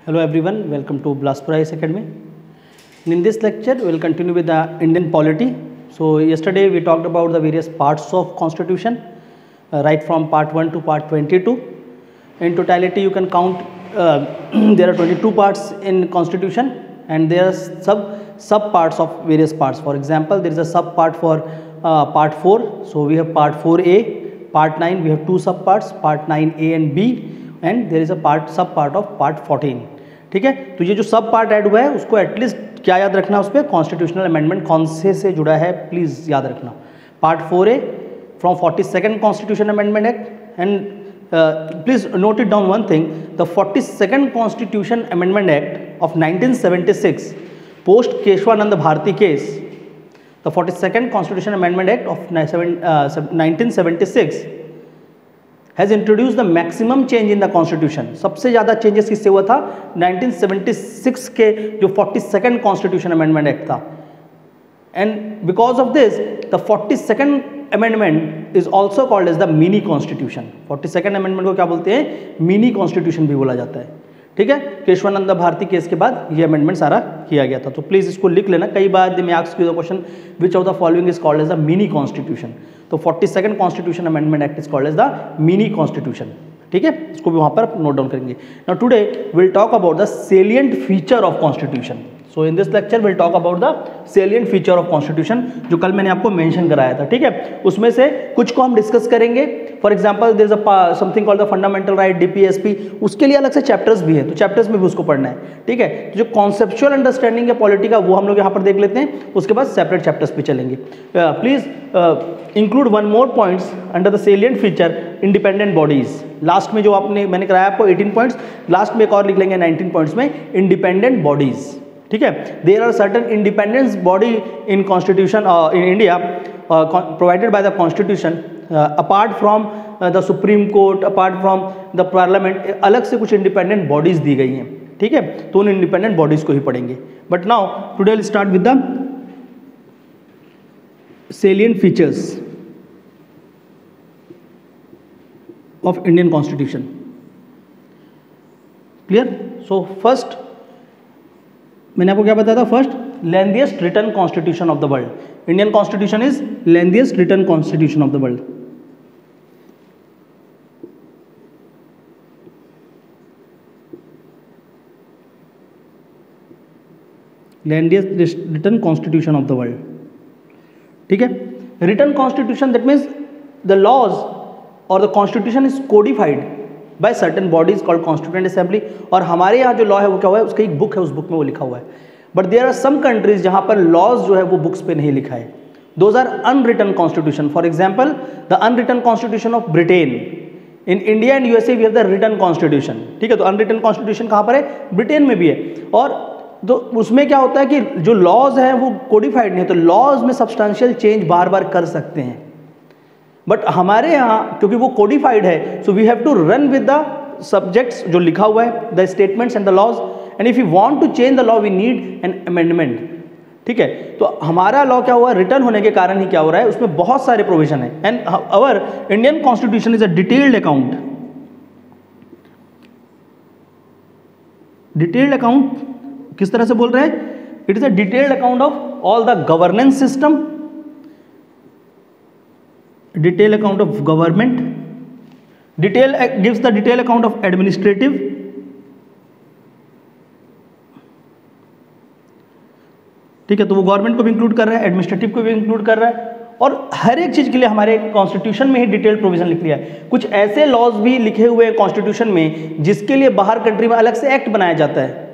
Hello everyone, welcome to Bilaspur IAS Academy. In this lecture, we will continue with the Indian polity. So yesterday we talked about the various parts of constitution, right from part 1 to part 22. In totality, you can count there are 22 parts in constitution, and there are sub parts of various parts. For example, there is a sub part for part 4. So we have part 4A, part 9. We have two sub parts, part 9A and B, and there is a sub part of part 14. ठीक है, तो ये जो सब part add हुआ है उसको at least क्या याद रखना है, उस पर कॉन्स्टिट्यूशनल अमेंडमेंट कौन से जुड़ा है प्लीज़ याद रखना. Part 4A from 42nd constitution amendment act, and please note it down one thing, the 42nd constitution amendment act of 1976 post Keshavananda Bharati case. The 42nd constitution amendment act of 1976 has introduced the maximum change in the constitution. सबसे ज़्यादा changes किससे हुआ था? 1976 के जो 42nd constitution amendment act था. And because of this the 42nd amendment is also called as the mini constitution. 42nd amendment को क्या बोलते हैं? मिनी कॉन्स्टिट्यूशन भी बोला जाता है. ठीक है, केशवानंद भारती केस के बाद ये अमेंडमेंट सारा किया गया था. तो प्लीज इसको लिख लेना. कई बार they may ask you the question which of the following is called as the mini constitution. तो 42nd constitution amendment act is called as the mini constitution. ठीक है, इसको भी वहां पर नोट डाउन करेंगे. Now today will talk about the salient feature of constitution. So in this lecture will talk about the salient feature of constitution, जो कल मैंने आपको मेंशन कराया था. ठीक है, उसमें से कुछ को हम डिस्कस करेंगे. For example there is a something called the fundamental right, DPSP, उसके लिए अलग से चैप्टर्स भी हैं, तो चैप्टर्स में भी उसको पढ़ना है. ठीक है, तो जो कॉन्सेप्चुअल अंडरस्टैंडिंग है पॉलिटी का वो हम लोग यहाँ पर देख लेते हैं, उसके बाद सेपरेट चैप्टर्स पे चलेंगे. Please include one more points under the salient feature, independent bodies. Last में जो मैंने कराया आपको 18 पॉइंट्स, लास्ट में एक और लिख लेंगे 19 पॉइंट्स में, इंडिपेंडेंट बॉडीज. ठीक है, there are certain independence body in constitution in India provided by the constitution apart from the supreme court, apart from the parliament. अलग से कुछ इंडिपेंडेंट बॉडीज दी गई हैं. ठीक है, तो उन इंडिपेंडेंट बॉडीज को ही पढ़ेंगे. But now today will start with the salient features of Indian Constitution. Clear? So first मैंने आपको क्या बताया था? First, lengthiest written constitution of the world. Indian Constitution is lengthiest written constitution of the world. Lengthiest written constitution of the world. ठीक है, written constitution that means the laws और the constitution is codified by certain bodies called constituent assembly. और हमारे यहाँ जो law है वो क्या हुआ है? उसका एक बुक है, उस बुक में वो लिखा हुआ है. But there are some countries जहाँ पर लॉज जो है वो बुक्स पे नहीं लिखा है. Those are unwritten constitution. For example the unwritten constitution of Britain. In India and USA we have the written constitution. ठीक है, तो अनरिटन कॉन्स्टिट्यूशन कहाँ पर है? ब्रिटेन में भी है. और तो उसमें क्या होता है कि जो लॉज हैं वो कोडिफाइड नहीं है, तो लॉज में सब्सटेंशियल चेंज बार बार कर सकते हैं. बट हमारे यहाँ क्योंकि वो कोडिफाइड है, so we have to run with the subjects जो लिखा हुआ है, the statements and the laws. And if you want to change the law we need an amendment. ठीक है, तो हमारा लॉ क्या हुआ? रिटर्न होने के कारण ही क्या हो रहा है? उसमें बहुत सारे प्रोविजन है. And our Indian constitution is a detailed account. Detailed account किस तरह से बोल रहे हैं? It is a detailed account of all the governance system, detail account of government, detail gives the detail account of administrative, ठीक है, तो वो गवर्नमेंट को भी इंक्लूड कर रहा है, एडमिनिस्ट्रेटिव को भी इंक्लूड कर रहा है. और हर एक चीज के लिए हमारे कॉन्स्टिट्यूशन में ही डिटेल प्रोविजन लिख लिया है. कुछ ऐसे लॉज भी लिखे हुए हैं कॉन्स्टिट्यूशन में जिसके लिए बाहर कंट्री में अलग से एक्ट बनाया जाता है.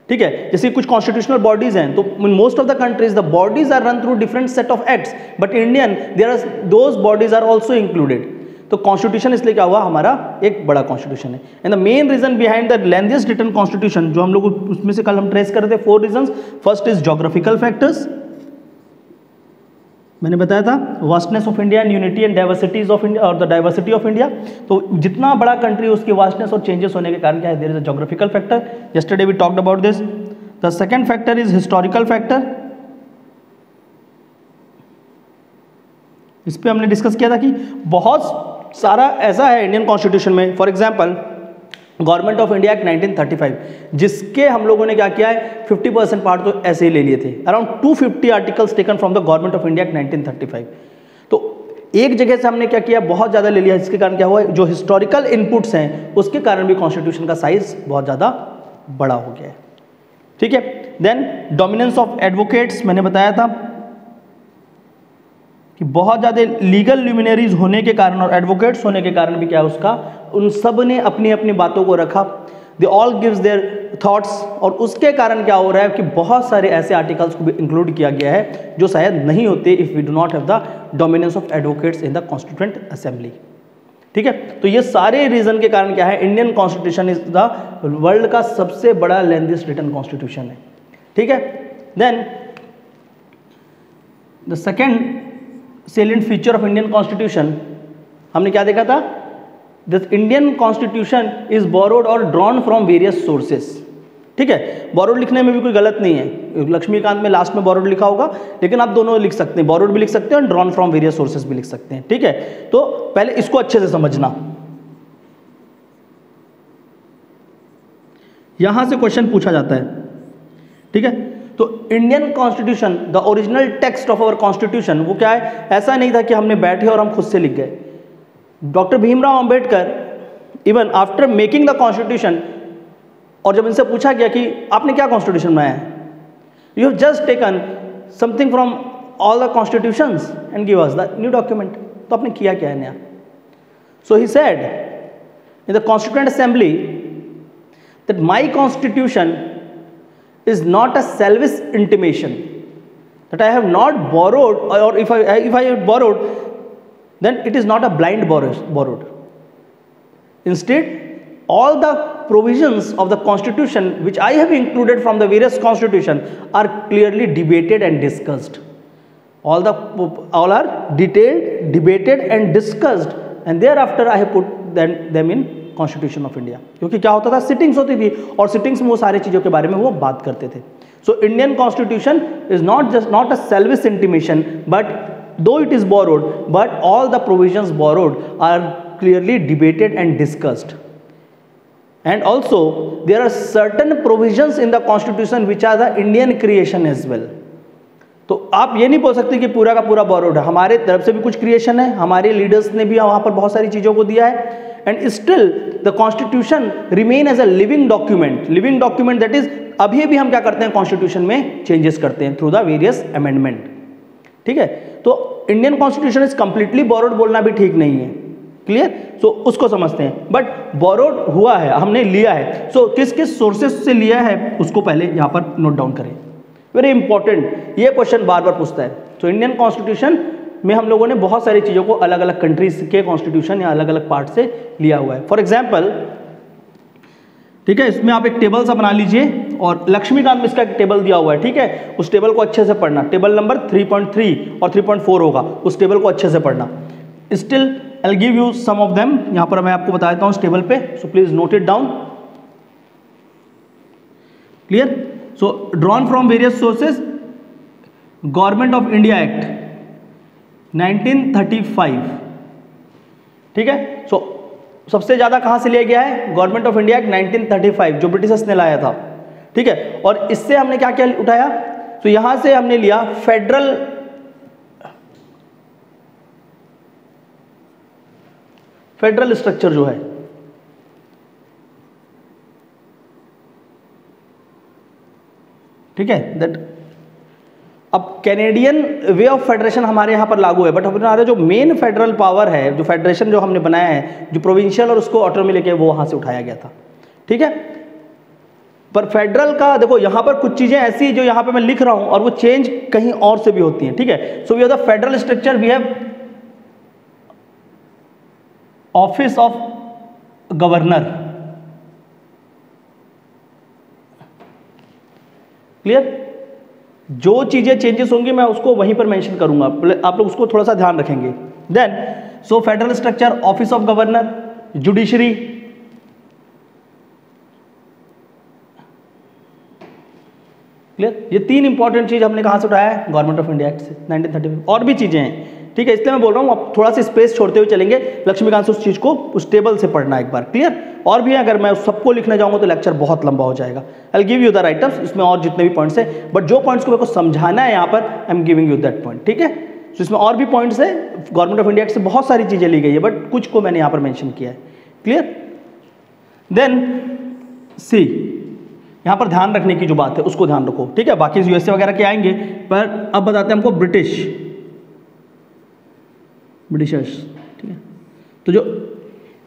ठीक है, जैसे कुछ कॉन्स्टिट्यूशनल बॉडीज हैं, तो in most of the countries the bodies are run through different set of acts, but Indian there are those bodies are also included. तो कॉन्स्टिट्यूशन इसलिए क्या हुआ? हमारा एक बड़ा कॉन्स्टिट्यूशन है. And the main reason behind the lengthiest written constitution, जो हम लोग उसमें से कल हम ट्रेस कर रहे थे 4 reasons. First is geographical factors, मैंने बताया था vastness of India and unity and diversities of India और द डाइवर्सिटी ऑफ इंडिया. तो जितना बड़ा कंट्री उसकी वास्टनेस और चेंजेस होने के कारण क्या है? There is a geographical factor. Yesterday we talked about this. The second factor is historical factor. इस पे हमने डिस्कस किया था कि बहुत सारा ऐसा है इंडियन कॉन्स्टिट्यूशन में. For example government of India act 1935, जिसके हम लोगों ने क्या किया है 50% पार्ट तो ऐसे ही ले लिए थे। Around 250 articles taken from the government of India act 1935। तो एक जगह से हमने क्या किया, बहुत ज़्यादा ले लिया, जिसके कारण क्या हुआ, जो हिस्टोरिकल इनपुट्स हैं उसके कारण भी कॉन्स्टिट्यूशन का साइज बहुत ज़्यादा बड़ा हो गया है। ठीक है, देन डोमिनेंस ऑफ एडवोकेट्स, मैंने बताया था कि बहुत ज़्यादा लीगल ल्यूमिनरीज होने के कारण और एडवोकेट्स होने के कारण भी क्या है उसका, उन सब ने अपनी अपनी बातों को रखा, they all gives their thoughts, और उसके कारण क्या हो रहा है कि बहुत सारे ऐसे आर्टिकल्स को भी इंक्लूड किया गया है जो शायद नहीं होते if we do not have the dominance of advocates in the constituent assembly. ठीक है, तो ये सारे रीजन के कारण क्या है, Indian constitution is the world का सबसे बड़ा लेंथीएस्ट रिटन कॉन्स्टिट्यूशन है। ठीक है, then the second salient feature of Indian Constitution, हमने क्या देखा था, this Indian constitution is borrowed और drawn from various sources। ठीक है, borrowed लिखने में भी कोई गलत नहीं है, लक्ष्मीकांत में लास्ट में borrowed लिखा होगा, लेकिन आप दोनों लिख सकते हैं, borrowed भी लिख सकते हैं और drawn from various sources भी लिख सकते हैं। ठीक है, तो पहले इसको अच्छे से समझना, यहां से क्वेश्चन पूछा जाता है। ठीक है, तो Indian constitution, the original text of our constitution, वो क्या है, ऐसा नहीं था कि हमने बैठे और हम खुद से लिख गए। Doctor Bhimrao Ambedkar even after making the constitution, और जब इनसे पूछा गया कि आपने क्या कॉन्स्टिट्यूशन बनाया है, you have just taken something from all the constitutions and give us the new document, तो आपने किया क्या है नया। So he said in the constituent assembly that my constitution is not a selfish intimation, that I have not borrowed, or if I have borrowed, then it is not a blind borrowed. Instead, all the provisions of the constitution which I have included from the various constitution are clearly debated and discussed. All are detailed, debated and discussed, and thereafter I have put them in constitution of India. क्योंकि क्या होता था, sittings होती थी और sittings में वो सारी चीज़ों के बारे में वो बात करते थे। So Indian constitution is not a selfish intimation, but though it is borrowed, but all the provisions borrowed are clearly debated and discussed, and also there are certain provisions in the constitution which are the Indian creation as well. तो आप ये नहीं बोल सकते कि पूरा का पूरा बोरोड है, हमारे तरफ से भी कुछ क्रिएशन है, हमारे लीडर्स ने भी वहाँ पर बहुत सारी चीज़ों को दिया है, and still the constitution remain as a living document that is, अभी भी हम क्या करते हैं, कॉन्स्टिट्यूशन में चेंजेस करते हैं थ्रू द वेरियस अमेंडमेंट। ठीक है, तो Indian constitution is completely borrowed बोलना भी ठीक नहीं है, क्लियर। सो उसको समझते हैं, बट बोरोड हुआ है, हमने लिया है, सो किस किस सोर्सेस से लिया है उसको पहले यहाँ पर नोट डाउन करें, वेरी इंपॉर्टेंट, ये क्वेश्चन बार बार पूछता है। सो इंडियन कॉन्स्टिट्यूशन में हम लोगों ने बहुत सारी चीज़ों को अलग अलग कंट्रीज के कॉन्स्टिट्यूशन या अलग अलग पार्ट से लिया हुआ है। फॉर एग्जाम्पल, ठीक है, इसमें आप एक टेबल सा बना लीजिए और लक्ष्मीकांत में इसका एक टेबल दिया हुआ है। ठीक है, उस टेबल को अच्छे से पढ़ना, टेबल नंबर 3.3 और 3.4 होगा, उस टेबल को अच्छे से पढ़ना। Still I will give you some of them, यहाँ पर मैं आपको बता देता हूँ इस टेबल पे, so please note it down, clear. So drawn from various sources, government of India act 1935, ठीक है। सो सबसे ज्यादा कहां से लिया गया है, गवर्नमेंट ऑफ इंडिया एक्ट 1935 जो ब्रिटिशर्स ने लाया था। ठीक है, और इससे हमने क्या क्या उठाया, तो यहां से हमने लिया फेडरल स्ट्रक्चर जो है, ठीक है, दैट अब कैनेडियन वे ऑफ फेडरेशन हमारे यहाँ पर लागू है, बट हमारा जो मेन फेडरल पावर है, जो फेडरेशन जो हमने बनाया है, जो प्रोविंशियल और उसको ऑटोनॉमी लेके, वो वहाँ से उठाया गया था। ठीक है, पर फेडरल का देखो यहाँ पर कुछ चीज़ें ऐसी जो यहाँ पे मैं लिख रहा हूँ और वो चेंज कहीं और से भी होती हैं। ठीक है, so we have the federal structure, we have office of governor, clear. जो चीजें चेंजेस होंगी मैं उसको वहीं पर मेंशन करूंगा, आप लोग उसको थोड़ा सा ध्यान रखेंगे। Then so federal structure, office of governor, judiciary, clear. ये तीन इंपॉर्टेंट चीज हमने कहां से उठाया है, गवर्नमेंट ऑफ इंडिया एक्ट से 1935। और भी चीजें हैं, ठीक है, इसलिए मैं बोल रहा हूँ आप थोड़ा सा स्पेस छोड़ते हुए चलेंगे, लक्ष्मीकांत से उस चीज़ को उस टेबल से पढ़ना एक बार, क्लियर। और भी अगर मैं सबको लिखने जाऊँगा तो लेक्चर बहुत लंबा हो जाएगा। आई will give you the writers, इसमें और जितने भी पॉइंट्स है, बट जो पॉइंट्स को मेरे को समझाना है यहाँ पर, I am giving you that point, ठीक है। तो इसमें और भी पॉइंट्स है, गवर्नमेंट ऑफ इंडिया एक्ट से बहुत सारी चीज़ें ली गई है, बट कुछ को मैंने यहाँ पर मैंशन किया है, क्लियर। देन सी, यहाँ पर ध्यान रखने की जो बात है उसको ध्यान रखो, ठीक है। बाकी यूएसए वगैरह के आएंगे, पर अब बताते हैं हमको ब्रिटिशर्स, ठीक है। तो जो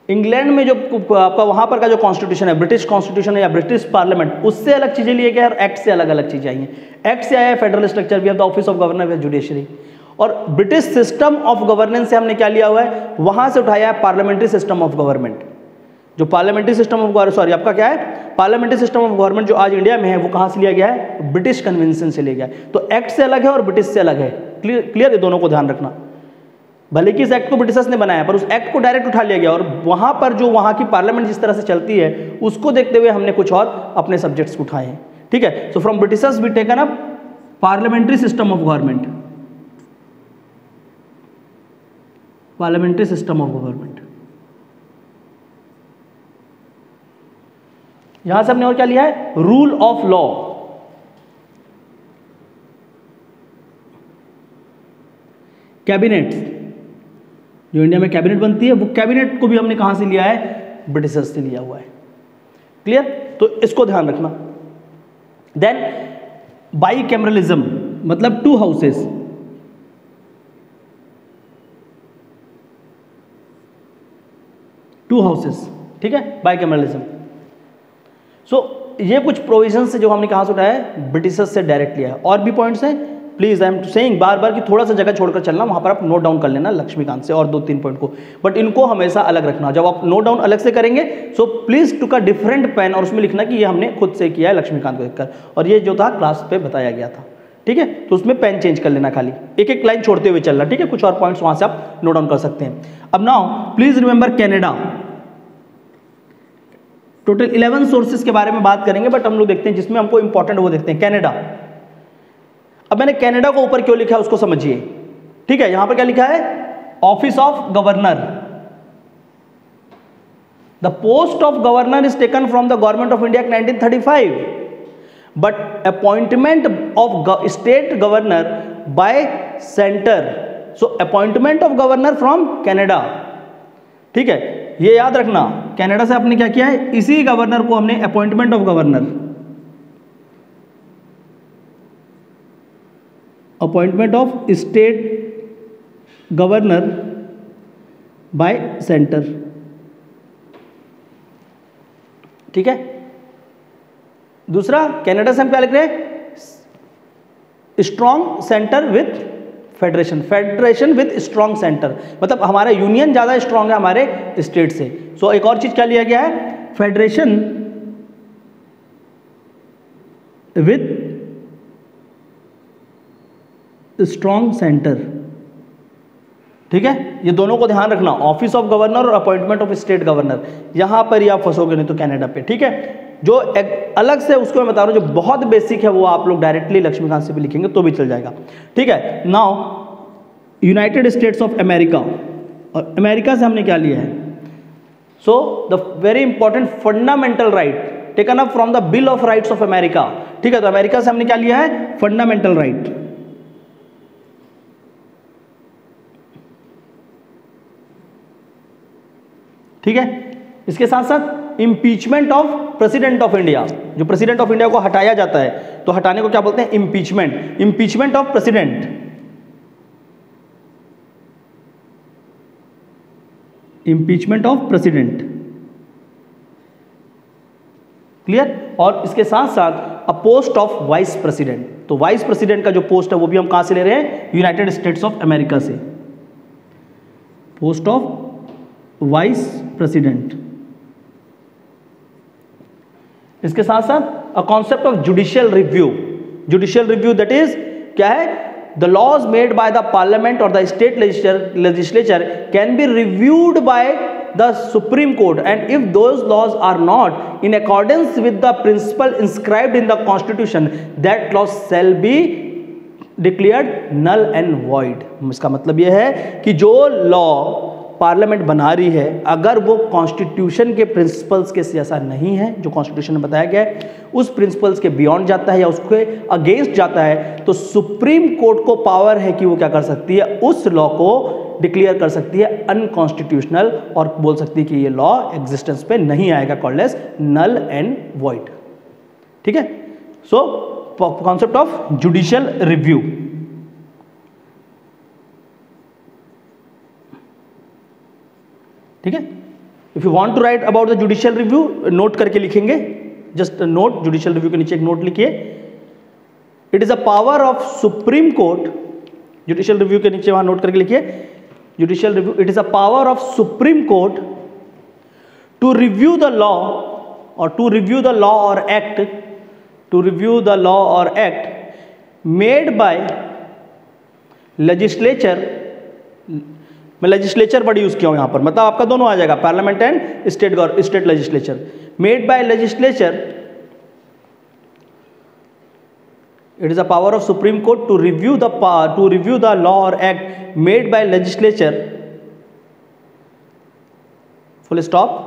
इंग्लैंड में जो आपका वहाँ पर का जो कॉन्स्टिट्यूशन है, ब्रिटिश कॉन्स्टिट्यूशन है या ब्रिटिश पार्लियामेंट, उससे अलग चीज़ें लिए गए और एक्ट से अलग अलग चीज़ें आई हैं। एक्ट से आया है federal structure, we have the office of governor, we have judiciary. और ब्रिटिश सिस्टम ऑफ गवर्नेंस से हमने क्या लिया हुआ है, वहाँ से उठाया है पार्लियामेंट्री सिस्टम ऑफ गवर्नमेंट। जो parliamentary system of government, sorry आपका क्या है, पार्लियामेंट्री सिस्टम ऑफ गवर्नमेंट जो आज इंडिया में है, वो कहाँ से लिया गया है, ब्रिटिश कन्वेंशन से लिया गया है। तो एक्ट से अलग है और ब्रिटिश से अलग है, क्लियर, ये दोनों को ध्यान रखना। भले कि इस एक्ट को ब्रिटिशर्स ने बनाया, पर उस एक्ट को डायरेक्ट उठा लिया गया, और वहाँ पर जो वहाँ की पार्लियामेंट जिस तरह से चलती है उसको देखते हुए हमने कुछ और अपने सब्जेक्ट्स उठाए हैं, ठीक है। So from Britishers we taken up parliamentary system of government, parliamentary system of government. यहां से हमने और क्या लिया है, रूल ऑफ लॉ, कैबिनेट, जो इंडिया में कैबिनेट बनती है, वो कैबिनेट को भी हमने कहां से लिया है, ब्रिटिशर्स से लिया हुआ है, क्लियर। तो इसको ध्यान रखना। देन बाई कैमरलिज्म, मतलब टू हाउसेस, ठीक है, बाई कैमरलिज्म। सो ये कुछ प्रोविजंस है जो हमने कहां से उठाया है, ब्रिटिशर्स से डायरेक्ट लिया है। और भी पॉइंट्स हैं, प्लीज आई एम सेइंग बार बार कि थोड़ा सा जगह छोड़कर चलना, वहां पर आप नोट डाउन कर लेना लक्ष्मीकांत से और 2-3 पॉइंट को, बट इनको हमेशा अलग रखना। जब आप नोट डाउन अलग से करेंगे, so please took a different pen और उसमें लिखना कि ये हमने खुद से किया है लक्ष्मीकांत को देखकर, और ये जो था क्लास पे बताया गया था, ठीक है। तो उसमें पेन चेंज कर लेना, खाली एक एक लाइन छोड़ते हुए चलना, ठीक है। कुछ और पॉइंट्स वहां से आप नोट डाउन कर सकते हैं। अब now please remember Canada, total 11 sources के बारे में बात करेंगे, बट हम लोग देखते हैं जिसमें हमको इंपॉर्टेंट वो देखते हैं, कैनेडा। अब मैंने कैनेडा को ऊपर क्यों लिखा है उसको समझिए, ठीक है। यहां पर क्या लिखा है, office of governor, the post of governor is taken from the government of India 1935, but appointment of state governor bye centre, so appointment of governor from Canada, ठीक है। ये याद रखना, कनाडा से आपने क्या किया है, इसी गवर्नर को हमने appointment of governor, appointment of state governor bye centre, ठीक है। दूसरा, कनाडा से हम क्या लिख रहे हैं, strong centre with federation, federation with strong centre, मतलब हमारा यूनियन ज्यादा स्ट्रॉन्ग है हमारे स्टेट से। सो एक और चीज क्या लिया गया है, फेडरेशन विथ स्ट्रॉन्ग सेंटर, ठीक है। ये दोनों को ध्यान रखना, ऑफिस ऑफ गवर्नर और अपॉइंटमेंट ऑफ स्टेट गवर्नर, यहां पर ही आप फंसोगे नहीं तो कनाडा पे, ठीक है। जो एक अलग से उसको मैं बता रहा हूं, जो बहुत बेसिक है वो आप लोग डायरेक्टली लक्ष्मीकांत से भी लिखेंगे तो भी चल जाएगा, ठीक है। Now United States of America, और अमेरिका से हमने क्या लिया है, so the very important fundamental right taken up from the bill of rights of America, ठीक है। तो अमेरिका से हमने क्या लिया है, फंडामेंटल राइट, ठीक है। इसके साथ साथ impeachment of president of India, जो प्रेसिडेंट ऑफ इंडिया को हटाया जाता है तो हटाने को क्या बोलते हैं, impeachment, impeachment of president, impeachment of president, clear. और इसके साथ साथ अ पोस्ट ऑफ वाइस प्रेसिडेंट, तो वाइस प्रेसिडेंट का जो पोस्ट है वो भी हम कहां से ले रहे हैं, यूनाइटेड स्टेट्स ऑफ अमेरिका से, पोस्ट ऑफ वाइस प्रेसिडेंट। इसके साथ साथ a concept of judicial review, judicial review that is क्या है, the laws made by the parliament और the state legislature can be reviewed by the supreme court and if those laws are not in accordance with the principle inscribed in the constitution that law shall be declared null and void. इसका मतलब यह है कि जो law parliament बना रही है, अगर वो कॉन्स्टिट्यूशन के प्रिंसिपल्स के जैसा नहीं है, जो कॉन्स्टिट्यूशन में बताया गया है, उस प्रिंसिपल्स के बियॉन्ड जाता है या उसके अगेंस्ट जाता है, तो सुप्रीम कोर्ट को पावर है कि वो क्या कर सकती है, उस लॉ को डिक्लेयर कर सकती है अनकॉन्स्टिट्यूशनल और बोल सकती है कि ये लॉ एग्जिस्टेंस पे नहीं आएगा, called as null and void. ठीक है, so concept of judicial review. ठीक है, if you want to write about the judicial review, note करके लिखेंगे, जस्ट नोट, जुडिशियल रिव्यू के नीचे एक नोट लिखिए। It is a power of supreme Court, judicial review के नीचे वहां नोट करके लिखिए, judicial review, it is a power of supreme court to review the law और टू रिव्यू द लॉ और act, to review the law or act made by legislature, मैं legislature word use किया हूं यहां पर, मतलब आपका दोनों आ जाएगा, parliament and state legislature, made by legislature, it is a power of supreme court to review the law और act made by legislature, full stop.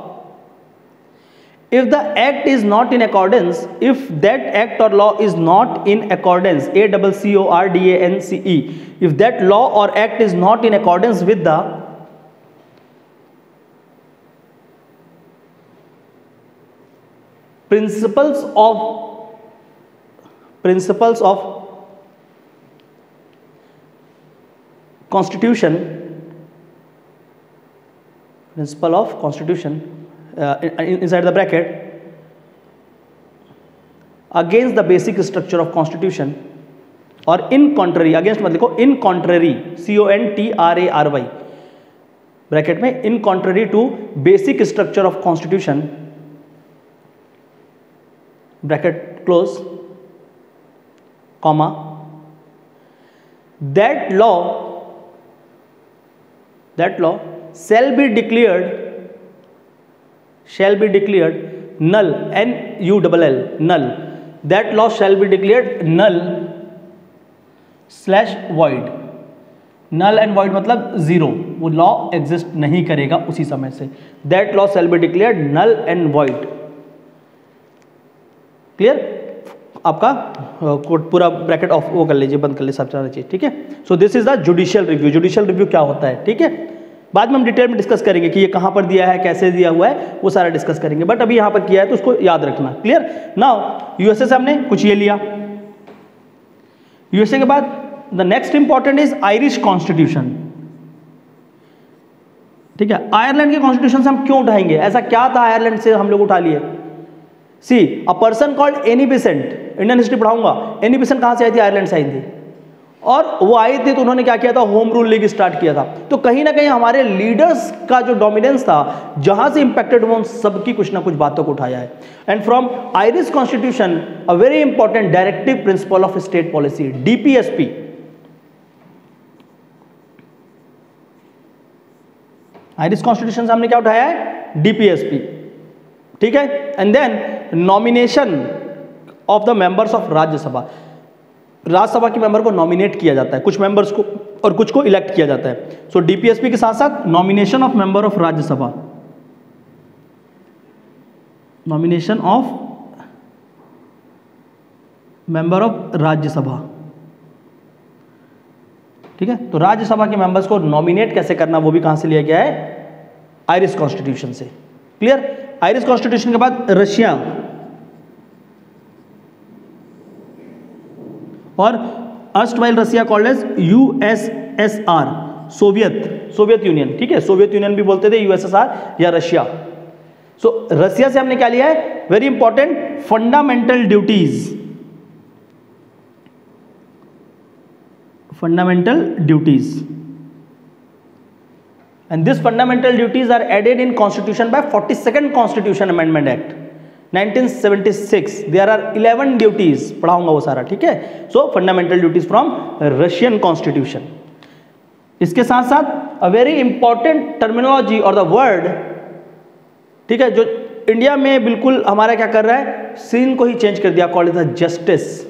If the act is not in accordance, if that act or law is not in accordance, ACCORDANCE, if that law or act is not in accordance with the principles of constitution, principle of constitution, inside the bracket, against the basic structure of constitution, और in contrary, against मत लिखो, in contrary, CONTRARY, bracket में, in contrary to basic structure of constitution, bracket close, comma, that law shall be declared null, NULL, null, that law shall be declared null / void, null and void मतलब zero, वो law exist नहीं करेगा उसी समय से, that law shall be declared null and void। Clear, आपका पूरा bracket of वो कर लीजिए, बंद कर लीजिए सब सारा चीज। ठीक है, so this is the judicial review. Judicial review क्या होता है, ठीक है, बाद में हम डिटेल में डिस्कस करेंगे कि ये कहां पर दिया है, कैसे दिया हुआ है, वो सारा डिस्कस करेंगे, बट अभी यहां पर किया है तो उसको याद रखना। क्लियर, नाउ यूएसए से हमने कुछ ये लिया, यूएसए के बाद the next important is Irish constitution. ठीक है, आयरलैंड के कॉन्स्टिट्यूशन से हम क्यों उठाएंगे, ऐसा क्या था आयरलैंड से हम लोग उठा लिए। See a person called Annie Besant, Indian history पढ़ाऊंगा, एनी बेसेंट कहां से आई थी, आयरलैंड से आई थी, और वो आए थे तो उन्होंने क्या किया था, होम रूल लीग स्टार्ट किया था। तो कहीं ना कहीं हमारे लीडर्स का जो डोमिनेंस था, जहां से इंपैक्टेड वो सबकी कुछ ना कुछ बातों को उठाया है। And from Irish constitution a very important directive principle of state policy, DPSP, Irish constitution से हमने क्या उठाया है, DPSP। ठीक है, and then nomination of the members of Rajya Sabha, Rajya Sabha के मेंबर को नॉमिनेट किया जाता है, कुछ मेंबर्स को और कुछ को इलेक्ट किया जाता है। सो DPSP के साथ साथ nomination of member of Rajya Sabha, nomination of member of Rajya Sabha. ठीक है, तो राज्यसभा के मेंबर्स को नॉमिनेट कैसे करना, वो भी कहां से लिया गया है, आयरिश कॉन्स्टिट्यूशन से। क्लियर, आयरिश कॉन्स्टिट्यूशन के बाद रशिया और erstwhile Russia called as USSR, Soviet Union. ठीक है, सोवियत यूनियन भी बोलते थे, USSR या रशिया। सो रशिया से हमने क्या लिया है, very important, fundamental duties, and these fundamental duties are added in constitution by 42nd constitution amendment act 1976। there are 11 duties, पढ़ाऊंगा वो सारा। ठीक है, so fundamental duties from Russian constitution। इसके साथ साथ a very important terminology और the word, ठीक है, जो इंडिया में बिल्कुल हमारा क्या कर रहा है, सीन को ही चेंज कर दिया, called is the justice.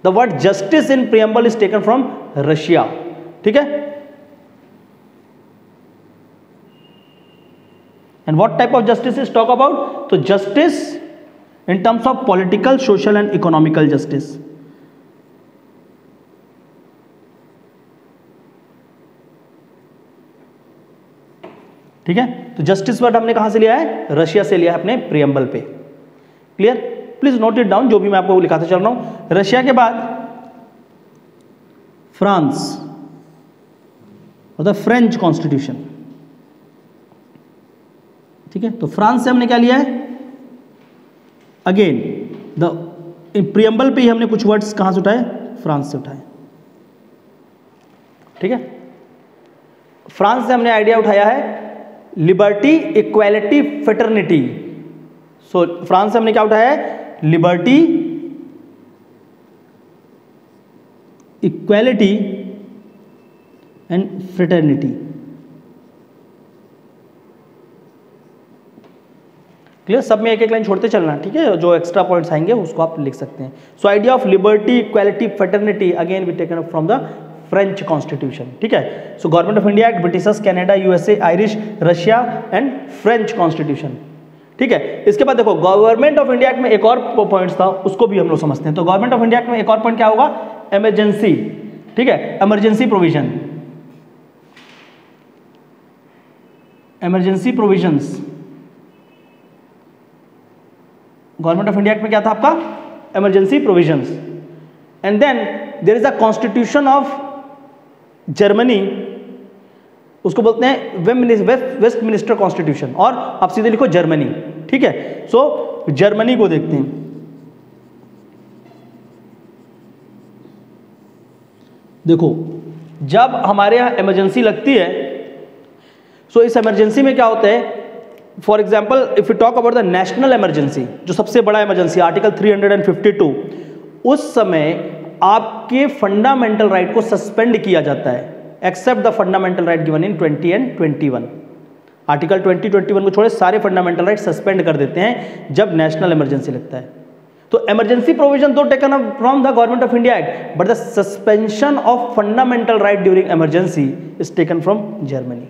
The word justice in preamble is taken from Russia, ठीक है। And what type of justice is talk about, तो justice in terms of political, social and economical justice. ठीक है, तो justice word हमने कहां से लिया है, रशिया से लिया है अपने प्रियम्बल पे। Clear, please note it down, जो भी मैं आपको लिखाते चल रहा हूं। रशिया के बाद फ्रांस और द फ्रेंच कॉन्स्टिट्यूशन, ठीक है। तो फ्रांस से हमने क्या लिया है, अगेन द प्रियम्बल पे ही हमने कुछ वर्ड्स कहां से उठाए, फ्रांस से उठाए, ठीक है। फ्रांस से हमने आइडिया उठाया है लिबर्टी, इक्वालिटी, फ्रेटर्निटी। सो फ्रांस से हमने क्या उठाया है, liberty, equality and fraternity. Clear, सब में एक एक लाइन छोड़ते चलना, ठीक है। जो एक्स्ट्रा पॉइंट्स आएंगे उसको आप लिख सकते हैं। So idea of liberty, equality, fraternity again we taken up from the French constitution, ठीक है। So government of India Act, Britishers, Canada, USA, Irish, Russia and French constitution, ठीक है। इसके बाद देखो गवर्नमेंट ऑफ इंडिया एक्ट में एक और पॉइंट्स था, उसको भी हम लोग समझते हैं। तो गवर्नमेंट ऑफ इंडिया एक्ट में एक और पॉइंट क्या होगा, इमरजेंसी, ठीक है, emergency provision, emergency provisions. Government of India Act में क्या था आपका, emergency provisions. And then there is a constitution of Germany, उसको बोलते हैं वेस्ट मिनिस्टर कॉन्स्टिट्यूशन, और आप सीधे लिखो जर्मनी, ठीक है। सो जर्मनी को देखते हैं। देखो जब हमारे यहां इमरजेंसी लगती है, सो इस इमरजेंसी में क्या होता है, for example if you talk about the national emergency, जो सबसे बड़ा इमरजेंसी आर्टिकल 352, उस समय आपके फंडामेंटल राइट को सस्पेंड किया जाता है, except the fundamental right given in 20 and 21। Article 20, 21 को छोड़े सारे फंडामेंटल राइट सस्पेंड कर देते हैं जब नेशनल इमरजेंसी लगता है। तो इमरजेंसी प्रोविजन दो taken up from the government of India act, but the suspension of fundamental right during emergency is taken from Germany.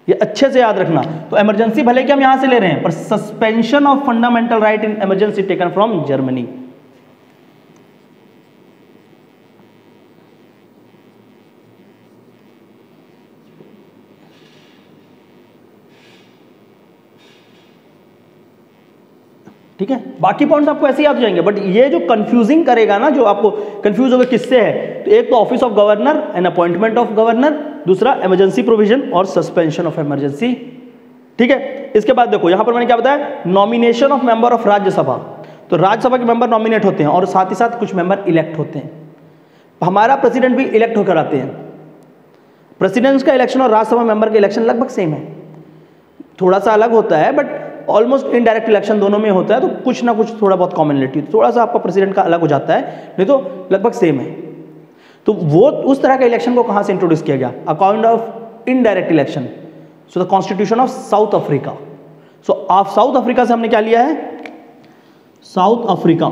ये अच्छे से याद रखना। तो इमरजेंसी भले कि हम यहां से ले रहे हैं, पर suspension of fundamental right in emergency taken from Germany. ठीक है, बाकी पॉइंट्स आपको ऐसे याद हो जाएंगे, बट ये जो कंफ्यूजिंग करेगा ना, जो आपको कंफ्यूज होगा किससे है, तो एक तो office of governor and appointment of governor, दूसरा इमरजेंसी प्रोविजन और सस्पेंशन ऑफ इमरजेंसी, ठीक है। इसके बाद देखो यहां पर मैंने क्या बताया, nomination of member of Rajya Sabha. तो राज्यसभा के मेंबर नॉमिनेट होते हैं और साथ ही साथ कुछ मेंबर इलेक्ट होते हैं। हमारा प्रेसिडेंट भी इलेक्ट होकर आते हैं। प्रेसिडेंट का इलेक्शन और राज्यसभा मेंबर का इलेक्शन लगभग सेम है, थोड़ा सा अलग होता है, बट ऑलमोस्ट इनडायरेक्ट इलेक्शन दोनों में होता है, तो कुछ ना कुछ थोड़ा बहुत कॉमनलिटी, थोड़ा सा आपका प्रेसिडेंट का अलग हो जाता है, नहीं तो लगभग सेम है। तो वो उस तरह के इलेक्शन को कहां से इंट्रोड्यूस किया गया, account of indirect election. So the constitution of South Africa. So आप साउथ अफ्रीका से हमने क्या लिया है, साउथ अफ्रीका,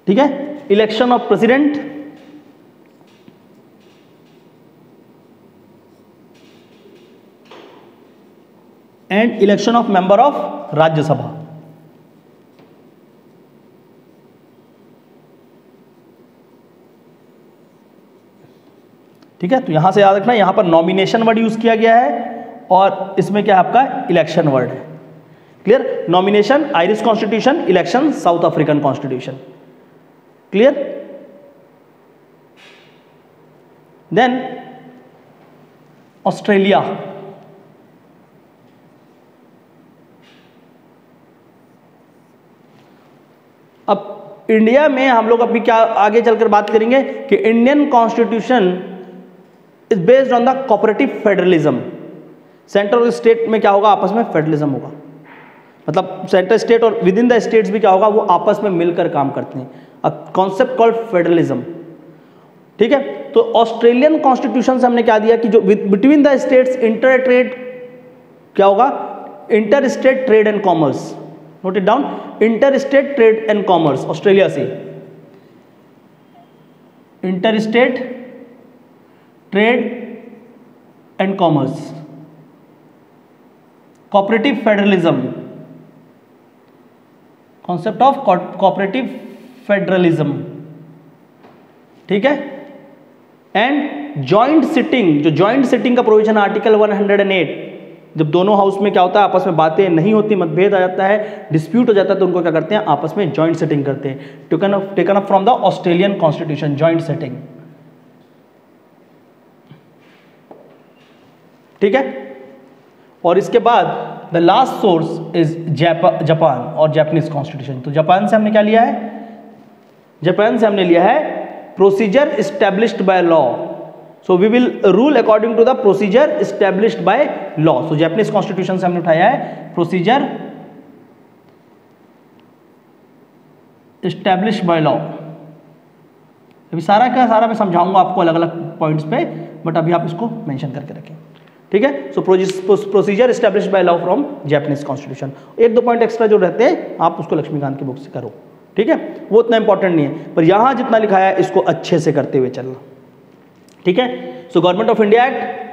ठीक है। Election of president, and election of member of Rajya Sabha. ठीक है, तो यहां से याद रखना, यहां पर नॉमिनेशन वर्ड यूज किया गया है और इसमें क्या है आपका इलेक्शन वर्ड है। Clear, nomination Irish constitution, election South African constitution. Clear, then Australia. अब इंडिया में हम लोग अभी क्या आगे चलकर बात करेंगे कि Indian constitution is based on the cooperative federalism. Central और स्टेट में क्या होगा, आपस में फेडरलिज्म होगा, मतलब सेंट्रल स्टेट और विद इन द स्टेट्स भी क्या होगा, वो आपस में मिलकर काम करते हैं। अ कॉन्सेप्ट कॉल्ड फेडरलिज्म, ठीक है। तो ऑस्ट्रेलियन कॉन्स्टिट्यूशन से हमने क्या दिया कि जो between the states inter trade क्या होगा, inter state trade and commerce, note it down, inter state trade and commerce, Australia से, inter state trade and commerce, cooperative federalism, concept of cooperative federalism, ठीक है, एंड जॉइंट सिटिंग, जो joint sitting का provision article 108, जब दोनों house में क्या होता है, आपस में बातें नहीं होती, मतभेद आ जाता है, डिस्प्यूट हो जाता है, तो उनको क्या करते हैं, आपस में जॉइंट सिटिंग करते हैं, taken up from the Australian constitution, joint sitting, ठीक है। और इसके बाद the last source is Japan और जापानीज कॉन्स्टिट्यूशन। तो जापान से हमने क्या लिया है, जापान से हमने लिया है procedure established by law, so we will rule according to the procedure established by law. So Japanese constitution से हमने उठाया है प्रोसीजर एस्टैब्लिश्ड बाय लॉ। अभी सारा का सारा मैं समझाऊंगा आपको अलग अलग पॉइंट्स पे, बट अभी आप इसको मेंशन करके रखें, ठीक है। So procedure established by law from Japanese constitution. एक दो पॉइंट एक्स्ट्रा जो रहते हैं आप उसको लक्ष्मीकांत की बुक से करो, ठीक है, वो उतना इंपॉर्टेंट नहीं है, पर यहां जितना लिखा है इसको अच्छे से करते हुए चलना, ठीक है। So government of India act,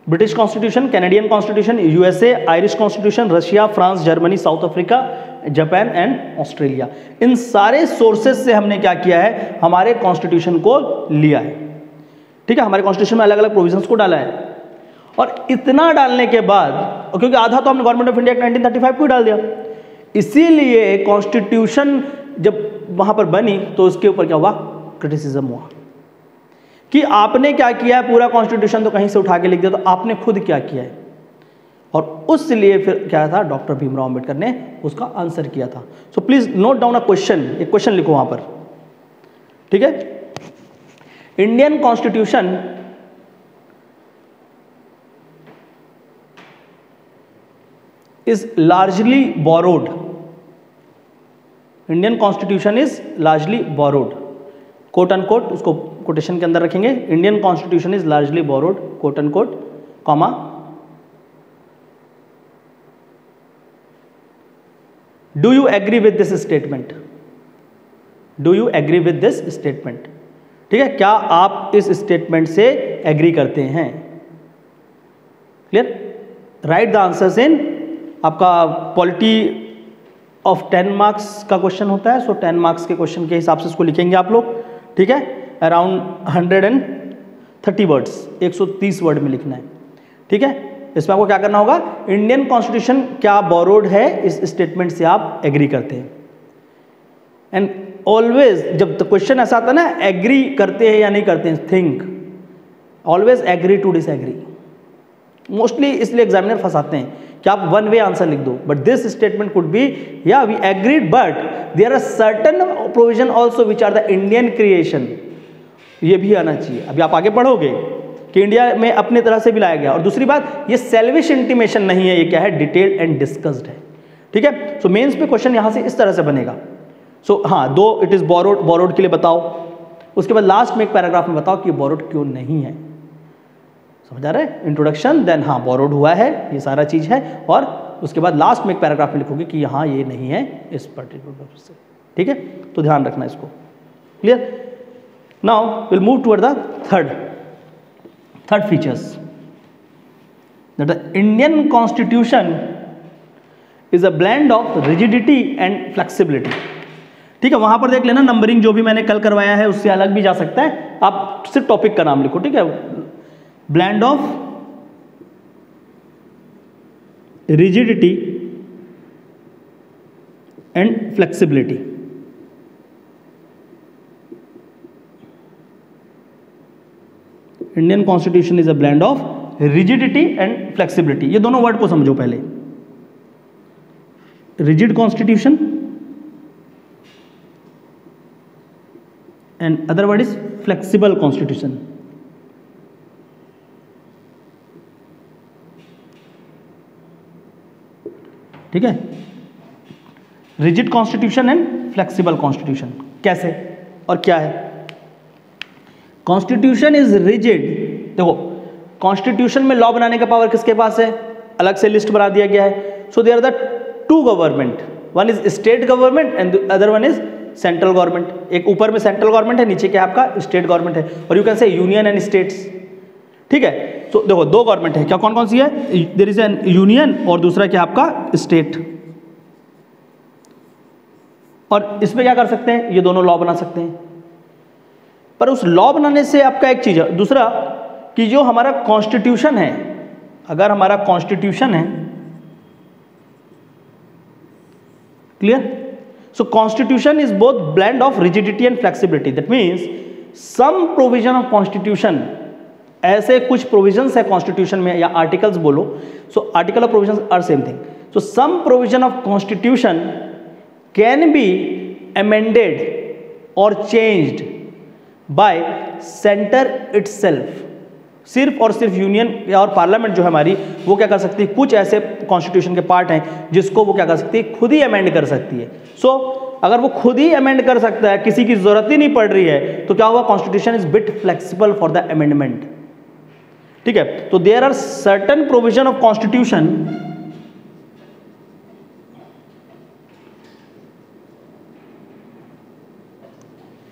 British constitution, Canadian constitution, USA, Irish constitution, Russia, France, Germany, South Africa, Japan and Australia, इन सारे सोर्सेज से हमने क्या किया है, हमारे कॉन्स्टिट्यूशन को लिया है, ठीक है। हमारे कॉन्स्टिट्यूशन में अलग अलग प्रोविजंस को डाला है, और इतना डालने के बाद, क्योंकि आधा तो हमने गवर्नमेंट ऑफ इंडिया 1935 को डाल दिया, इसीलिए कॉन्स्टिट्यूशन जब वहां पर बनी तो उसके ऊपर क्या हुआ, क्रिटिसिज्म हुआ कि आपने क्या किया है, पूरा कॉन्स्टिट्यूशन तो कहीं से उठा के लिख दिया, तो आपने खुद क्या किया है। और उसलिए फिर क्या था, डॉक्टर भीमराव अंबेडकर ने उसका आंसर किया था। So please note down a question, एक क्वेश्चन लिखो वहां पर, ठीक है। Indian constitution is largely borrowed, Indian constitution is largely borrowed, quote unquote, उसको कोटेशन के अंदर रखेंगे, Indian constitution is largely borrowed, quote unquote, comma, do you agree with this statement, do you agree with this statement, ठीक है, क्या आप इस statement से एग्री करते हैं, clear. Right the answers in, आपका पॉलिटी ऑफ 10 मार्क्स का क्वेश्चन होता है, सो 10 मार्क्स के क्वेश्चन के हिसाब से इसको लिखेंगे आप लोग, ठीक है। अराउंड 130 वर्ड्स, 130 वर्ड में लिखना है, ठीक है। इसमें आपको क्या करना होगा, इंडियन कॉन्स्टिट्यूशन क्या बोरोड है, इस स्टेटमेंट से आप एग्री करते हैं। एंड ऑलवेज जब क्वेश्चन ऐसा आता है ना, एग्री करते हैं या नहीं करते हैं, think always agree to disagree. Mostly इसलिए एग्जामिनर फंसाते हैं कि आप वन वे आंसर लिख दो, but this statement could be या we agreed but there are certain provision also which are the Indian creation, ये भी आना चाहिए। अभी आप आगे पढ़ोगे कि इंडिया में अपने तरह से भी लाया गया, और दूसरी बात ये सेल्विश इंटीमेशन नहीं है, ये क्या है, डिटेल्ड एंड डिस्कस्ड है, ठीक है। सो मेंस पे क्वेश्चन यहां से इस तरह से बनेगा। सो हाँ, दो इट इज बोरोड, बोरोड के लिए बताओ, उसके बाद लास्ट में एक पैराग्राफ में बताओ कि बोरोड क्यों नहीं है, समझ आ रहा है, इंट्रोडक्शन, देन हाँ बोरोड हुआ है, ये सारा चीज है, और उसके बाद लास्ट में एक पैराग्राफ में लिखोगे कि यहाँ ये नहीं है इस पर्टिकुलर पर्पस से, ठीक है। तो ध्यान रखना इसको, clear. Now will move toward the third features, that the Indian constitution is a blend of rigidity and flexibility, ठीक है। वहां पर देख लेना, नंबरिंग जो भी मैंने कल करवाया है उससे अलग भी जा सकता है, आप सिर्फ टॉपिक का नाम लिखो, ठीक है। Blend of rigidity and flexibility, Indian constitution is a blend of rigidity and flexibility. ये दोनों वर्ड को समझो पहले, rigid constitution and other word is flexible constitution, ठीक है। Rigid constitution and flexible constitution कैसे और क्या है। कॉन्स्टिट्यूशन इज रिजिड, देखो कॉन्स्टिट्यूशन में लॉ बनाने का पावर किसके पास है, अलग से लिस्ट बना दिया गया है। So there are the two government, one is state government and other one is central government. एक ऊपर में सेंट्रल गवर्नमेंट है, नीचे क्या आपका स्टेट गवर्नमेंट है, और you can say union and states. ठीक है, तो देखो दो गवर्नमेंट है, क्या कौन कौन सी है, देयर इज एन यूनियन और दूसरा क्या आपका स्टेट। और इसमें क्या कर सकते हैं, ये दोनों लॉ बना सकते हैं। पर उस लॉ बनाने से आपका एक चीज है, दूसरा कि जो हमारा कॉन्स्टिट्यूशन है, अगर हमारा कॉन्स्टिट्यूशन है, clear, so constitution is both blend of rigidity and flexibility. That means some provision of constitution, ऐसे कुछ प्रोविजंस है कॉन्स्टिट्यूशन में या आर्टिकल्स बोलो, so article of provisions are same thing. So some provision of constitution can be amended और changed by centre itself. सिर्फ और सिर्फ यूनियन और पार्लियामेंट जो है हमारी, वो क्या कर सकती है, कुछ ऐसे कॉन्स्टिट्यूशन के पार्ट हैं जिसको वो क्या कर सकती है, खुद ही अमेंड कर सकती है। सो अगर वो खुद ही अमेंड कर सकता है, किसी की जरूरत ही नहीं पड़ रही है, तो क्या हुआ, constitution is bit flexible for the amendment. ठीक है, तो there are certain provision of constitution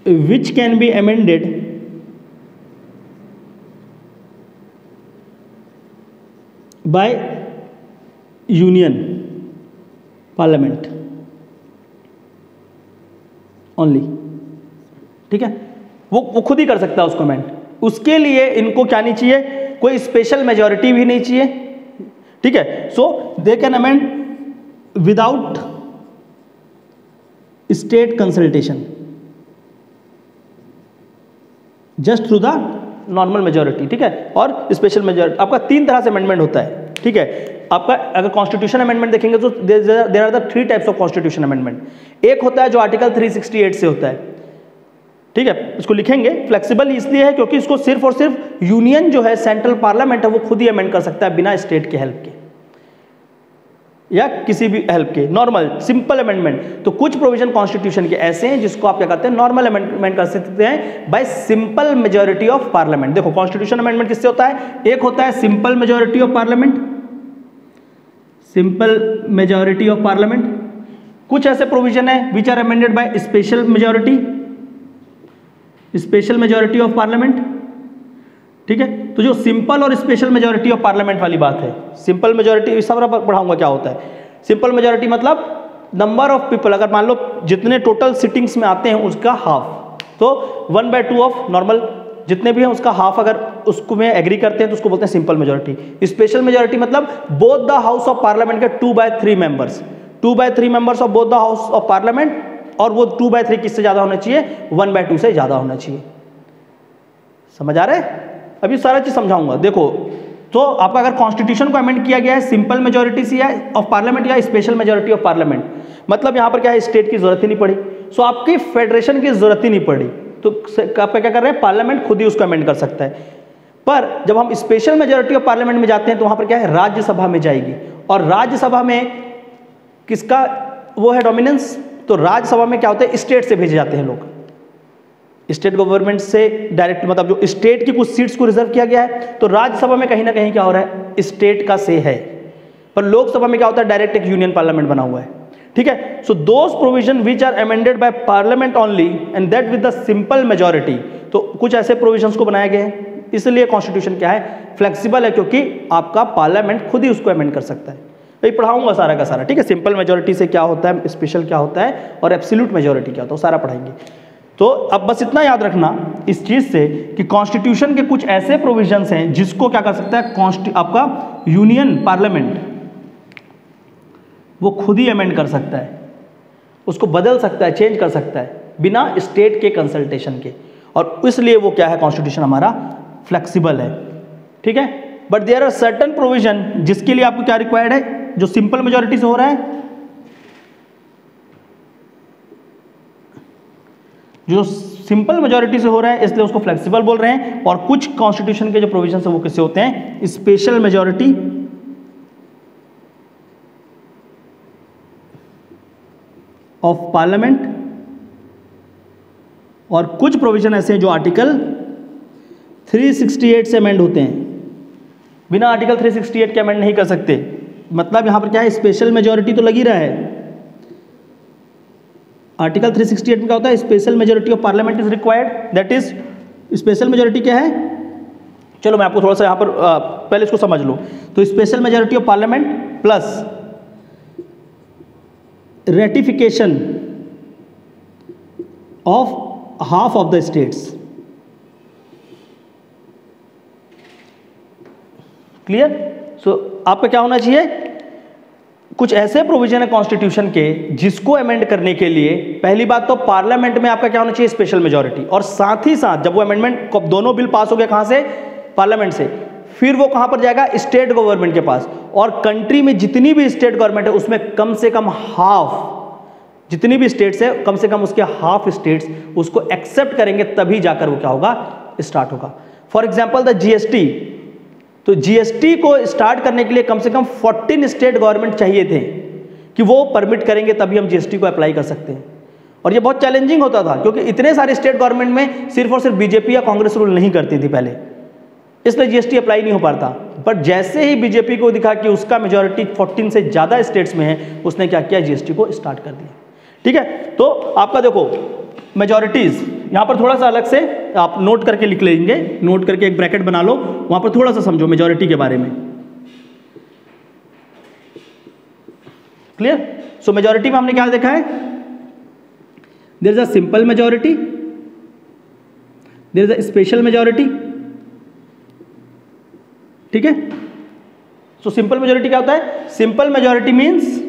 which can be amended by union parliament only। ठीक है, वो खुद ही कर सकता है उसको अमेंड। उसके लिए इनको क्या नहीं चाहिए, कोई स्पेशल मेजॉरिटी भी नहीं चाहिए। ठीक है, so they can amend without state consultation, just through the normal majority. ठीक है, और स्पेशल मेजॉरिटी। आपका तीन तरह से अमेंडमेंट होता है। ठीक है, आपका अगर कॉन्स्टिट्यूशन अमेंडमेंट देखेंगे तो there are the three types of constitution amendment. एक होता है जो आर्टिकल 368 से होता है। ठीक है, इसको लिखेंगे, फ्लेक्सिबल इसलिए है क्योंकि इसको सिर्फ और सिर्फ यूनियन जो है, सेंट्रल पार्लियामेंट है, वो खुद ही अमेंड कर सकता है बिना स्टेट के हेल्प के या किसी भी हेल्प के, नॉर्मल सिंपल अमेंडमेंट। तो कुछ प्रोविजन कॉन्स्टिट्यूशन के ऐसे हैं जिसको आप क्या करते हैं, नॉर्मल अमेंडमेंट कर सकते हैं by simple majority of parliament. देखो कॉन्स्टिट्यूशन अमेंडमेंट किससे होता है, एक होता है simple majority of parliament, simple majority of parliament. कुछ ऐसे प्रोविजन है which are amended by special majority, special majority of parliament. ठीक है, तो जो सिंपल और स्पेशल मेजॉरिटी ऑफ पार्लियामेंट वाली बात है, सिंपल मेजॉरिटी सब पढ़ाऊंगा क्या होता है। सिंपल मेजॉरिटी मतलब नंबर ऑफ पीपल, अगर मान लो जितने टोटल सिटिंग्स में आते हैं उसका हाफ, तो 1/2 ऑफ नॉर्मल जितने भी हैं उसका हाफ अगर उसको में एग्री करते हैं तो उसको बोलते हैं सिंपल मेजॉरिटी। स्पेशल मेजॉरिटी मतलब both the house of parliament के 2/3 members, 2/3 members of both the house of parliament, और वो 2/3 किससे ज्यादा होना चाहिए, 1/2 से ज्यादा होना चाहिए। समझ आ रहा है, अभी सारा चीज समझाऊंगा। देखो, तो आपका अगर कॉन्स्टिट्यूशन को अमेंड किया गया है सिंपल मेजॉरिटी से या ऑफ पार्लियामेंट या स्पेशल मेजॉरिटी ऑफ पार्लियामेंट, मतलब यहां पर क्या है, स्टेट की जरूरत ही नहीं पड़ी, सो आपकी फेडरेशन की जरूरत ही नहीं पड़ी, तो आप क्या कर रहे हैं, पार्लियामेंट खुद ही उसको अमेंड कर सकता है। पर जब हम स्पेशल मेजॉरिटी ऑफ पार्लियामेंट में जाते हैं तो वहां पर क्या है, राज्यसभा में जाएगी, और राज्यसभा में किसका वो है डोमिनेंस, तो राज्यसभा में क्या होता है, स्टेट से भेजे जाते हैं लोग, स्टेट गवर्नमेंट से डायरेक्ट, मतलब जो स्टेट की कुछ सीट्स को रिजर्व किया गया है, तो राज्यसभा में कहीं ना कहीं क्या हो रहा है, स्टेट का से है, पर लोकसभा में क्या होता है, डायरेक्ट एक यूनियन पार्लियामेंट बना हुआ है। ठीक है, so those provision which are amended by parliament only and that with the simple majority, तो कुछ ऐसे प्रोविजंस को बनाए गए हैं, इसलिए कॉन्स्टिट्यूशन क्या है, फ्लेक्सिबल है, क्योंकि आपका पार्लियामेंट खुद ही उसको अमेंड कर सकता है। भाई पढ़ाऊंगा सारा का सारा। ठीक है, सिंपल मेजॉरिटी से क्या होता है, स्पेशल क्या होता है, और एब्सोल्यूट मेजॉरिटी क्या होता है, सारा पढ़ाएंगे। तो अब बस इतना याद रखना इस चीज से कि कॉन्स्टिट्यूशन के कुछ ऐसे प्रोविजंस हैं जिसको क्या कर सकता है, आपका यूनियन पार्लियामेंट वो खुद ही अमेंड कर सकता है, उसको बदल सकता है, चेंज कर सकता है बिना स्टेट के कंसल्टेशन के, और इसलिए वो क्या है, कॉन्स्टिट्यूशन हमारा फ्लेक्सिबल है। ठीक है, but there are certain provision जिसके लिए आपको क्या रिक्वायर्ड है, जो सिंपल मेजॉरिटी से हो रहा है, जो सिंपल मेजॉरिटी से हो रहा है इसलिए उसको फ्लेक्सिबल बोल रहे हैं, और कुछ कॉन्स्टिट्यूशन के जो प्रोविजन है वो किससे होते हैं, स्पेशल मेजॉरिटी ऑफ पार्लियामेंट, और कुछ प्रोविजन ऐसे हैं जो आर्टिकल 368 से अमेंड होते हैं, बिना आर्टिकल 368 के अमेंड नहीं कर सकते। मतलब यहां पर क्या है, स्पेशल मेजॉरिटी तो लगी रहा है, आर्टिकल 368 में क्या होता है, special majority of parliament is required, that is special majority क्या है, चलो मैं आपको थोड़ा सा यहाँ पर पहले इसको समझ लो। तो special majority of parliament plus ratification of half of the states, clear. So आपका क्या होना चाहिए, कुछ ऐसे प्रोविजन है कॉन्स्टिट्यूशन के जिसको अमेंड करने के लिए पहली बात तो पार्लियामेंट में आपका क्या होना चाहिए, स्पेशल मेजोरिटी, और साथ ही साथ जब वो अमेंडमेंट दोनों बिल पास हो गए कहां से, पार्लियामेंट से, फिर वो कहां पर जाएगा, स्टेट गवर्नमेंट के पास, और कंट्री में जितनी भी स्टेट गवर्नमेंट है उसमें कम से कम हाफ, जितनी भी स्टेट्स है कम से कम उसके हाफ स्टेट्स उसको एक्सेप्ट करेंगे, तभी जाकर वो क्या होगा, स्टार्ट होगा। फॉर एग्जाम्पल द जीएसटी, तो जीएसटी को स्टार्ट करने के लिए कम से कम 14 स्टेट गवर्नमेंट चाहिए थे कि वो परमिट करेंगे तभी हम जीएसटी को अप्लाई कर सकते हैं, और ये बहुत चैलेंजिंग होता था क्योंकि इतने सारे स्टेट गवर्नमेंट में सिर्फ और सिर्फ बीजेपी या कांग्रेस रूल नहीं करती थी पहले, इसलिए जीएसटी अप्लाई नहीं हो पाता। बट जैसे ही बीजेपी को दिखा कि उसका मेजोरिटी 14 से ज़्यादा स्टेट्स में है, उसने क्या किया, जीएसटी को स्टार्ट कर दिया। ठीक है, तो आपका देखो मेजोरिटीज यहां पर थोड़ा सा अलग से आप नोट करके लिख लेंगे, नोट करके एक ब्रैकेट बना लो, वहां पर थोड़ा सा समझो मेजोरिटी के बारे में, क्लियर। सो मेजोरिटी में हमने क्या देखा है, there is a simple majority, there is a special majority, ठीक है। सो सिंपल मेजोरिटी क्या होता है, simple majority means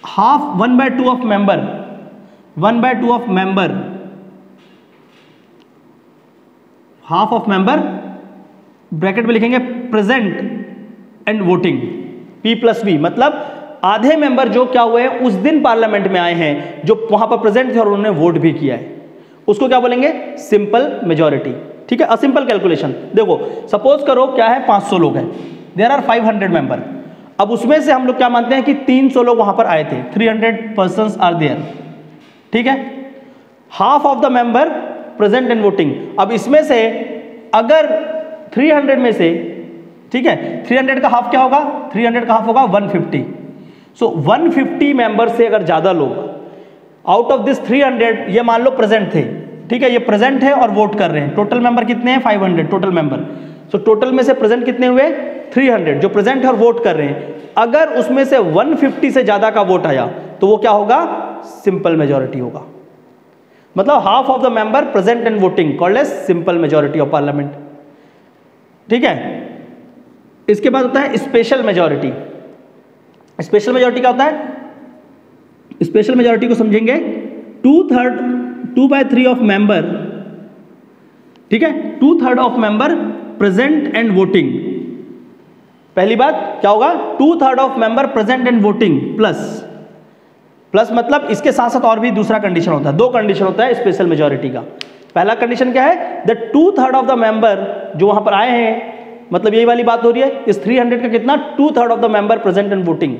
half 1/2 of member, 1/2 of member, half of member, bracket में लिखेंगे प्रेजेंट एंड वोटिंग, P+V, मतलब आधे मेंबर जो क्या हुए हैं उस दिन पार्लियामेंट में आए हैं, जो वहां पर प्रेजेंट थे और उन्होंने वोट भी किया है, उसको क्या बोलेंगे, सिंपल मेजोरिटी। ठीक है, असिंपल कैलकुलेशन देखो, सपोज करो क्या है, 500 लोग हैं, देयर आर 500 मेंबर, अब उसमें से हम लोग क्या मानते हैं कि 300 लोग वहां पर आए थे, 300 पर्सन्स आर देयर, ठीक है, half of the member present and voting. अब इसमें से अगर 300 में से, ठीक है, 300 का हाफ क्या होगा, 300 का हाफ होगा 150, सो 150 मेंबर से अगर ज्यादा लोग आउट ऑफ दिस 300 ये मान लो प्रेजेंट थे, ठीक है, ये प्रेजेंट है और वोट कर रहे हैं, टोटल मेंबर कितने हैं, 500 टोटल मेंबर, सो टोटल में से प्रेजेंट कितने हुए, 300 जो प्रेजेंट है और वोट कर रहे हैं, अगर उसमें से 150 से ज्यादा का वोट आया तो वो क्या होगा, सिंपल मेजोरिटी होगा, मतलब half of the member present and voting called as simple majority of parliament. ठीक है, इसके बाद होता है स्पेशल मेजोरिटी। स्पेशल मेजोरिटी क्या होता है, स्पेशल मेजोरिटी को समझेंगे 2/3 ऑफ मेंबर, ठीक है, 2/3 of member present and voting. पहली बात क्या होगा, 2/3 of member present and voting plus मतलब इसके साथ साथ और भी दूसरा कंडीशन होता है, दो कंडीशन होता है स्पेशल मेजोरिटी का। पहला कंडीशन क्या है, द 2/3 ऑफ द मेंबर जो वहां पर आए हैं, मतलब यही वाली बात हो रही है, इस 300 का कितना, 2/3 of the member present and voting,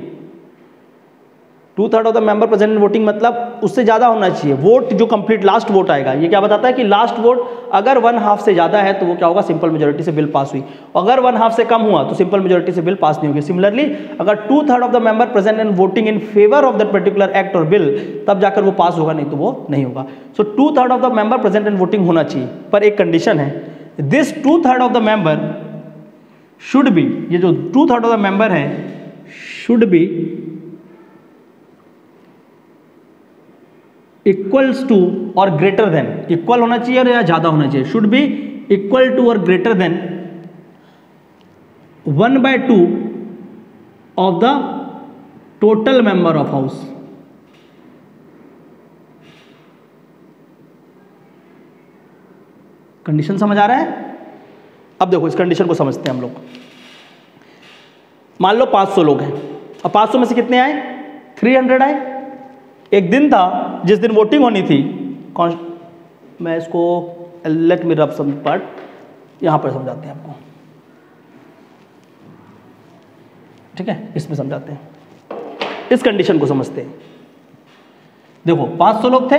2/3 of the member present and voting मतलब उससे ज्यादा होना चाहिए वोट, जो कंप्लीट लास्ट वोट आएगा, ये क्या बताता है कि लास्ट वोट अगर 1/2 से ज्यादा है तो वो क्या होगा, सिंपल मेजोरिटी से बिल पास हुई, अगर 1/2 से कम हुआ तो सिंपल मेजोरिटी से बिल पास नहीं होगी। सिमिलरली अगर 2/3 of the member present and voting in favour of that particular act और बिल, तब जाकर वो पास होगा, नहीं तो वो नहीं होगा। सो 2/3 of the member present and voting होना चाहिए, पर एक कंडीशन है, this 2/3 of the member should be, ये जो 2/3 ऑफ द मेंबर है शुड बी इक्वल्स टू और ग्रेटर देन, इक्वल होना चाहिए और या ज्यादा होना चाहिए, शुड बी इक्वल टू और greater than 1/2 of the total member of house. Condition समझ आ रहा है? अब देखो इस कंडीशन को समझते हैं हम लोग। मान लो 500 लोग हैं, अब 500 में से कितने आए, 300 आए। एक दिन था जिस दिन वोटिंग होनी थी, मैं इसको लेट मी रब सम पार्ट, यहां पर समझाते हैं आपको, ठीक है, इसमें समझाते हैं, इस कंडीशन को समझते हैं। देखो 500 लोग थे,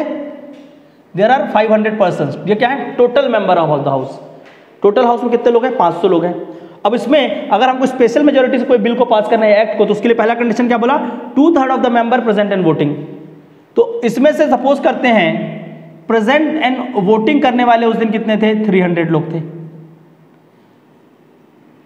देयर आर 500 पर्सन्स, ये क्या है, total member of the house, total house में कितने लोग हैं, 500 लोग हैं। अब इसमें अगर हमको स्पेशल मेजोरिटी से कोई बिल को पास करना है, एक्ट को, तो उसके लिए पहला कंडीशन क्या बोला, 2/3 of the member present and voting. तो इसमें से सपोज करते हैं प्रेजेंट एंड वोटिंग करने वाले उस दिन कितने थे? 300 लोग थे।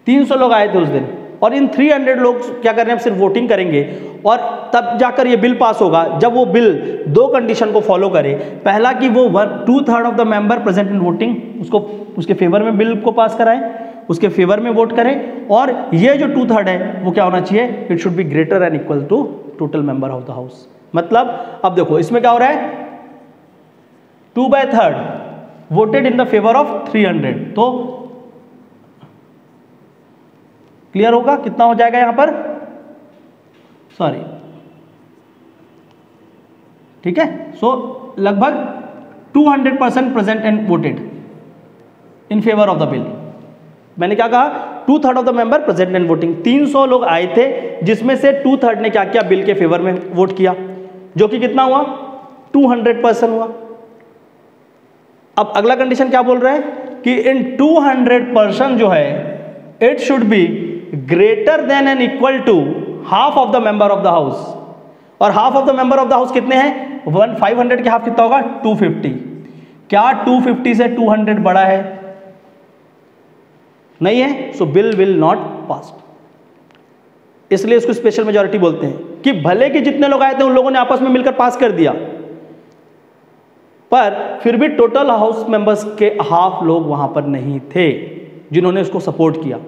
300 लोग आए थे उस दिन, और इन 300 लोग क्या कर रहे हैं? सिर्फ वोटिंग करेंगे और तब जाकर ये बिल पास होगा। जब वो बिल दो कंडीशन को फॉलो करे, पहला कि वो 2/3 of the member present in voting, उसको उसके फेवर में बिल को पास कराएं, उसके फेवर में वोट करें, और ये जो 2/3 है वो क्या होना चाहिए? It should be greater and equal to total member of the house. मतलब अब देखो इसमें क्या हो रहा है? 2/3 voted in the favour of 300, तो क्लियर होगा कितना हो जाएगा यहां पर? सॉरी, ठीक है। सो लगभग 200% present and voted in favour of the bill. मैंने क्या कहा? 2/3 of the member present and voting. 300 लोग आए थे जिसमें से 2/3 ने क्या किया? बिल के फेवर में वोट किया, जो कि कितना हुआ? 200% हुआ। अब अगला कंडीशन क्या बोल रहा है कि इन 200% जो है it should be greater than and equal to half of the member of the house. और half of the member of the house कितने हैं? 500 के हाफ कितना होगा? 250। क्या 250 से 200 बड़ा है? नहीं है, सो बिल विल नॉट पास। इसलिए इसको स्पेशल मेजॉरिटी बोलते हैं कि भले कि जितने लोग आए थे उन लोगों ने आपस में मिलकर पास कर दिया, पर फिर भी टोटल हाउस मेंबर्स के हाफ लोग वहां पर नहीं थे जिन्होंने उसको सपोर्ट किया।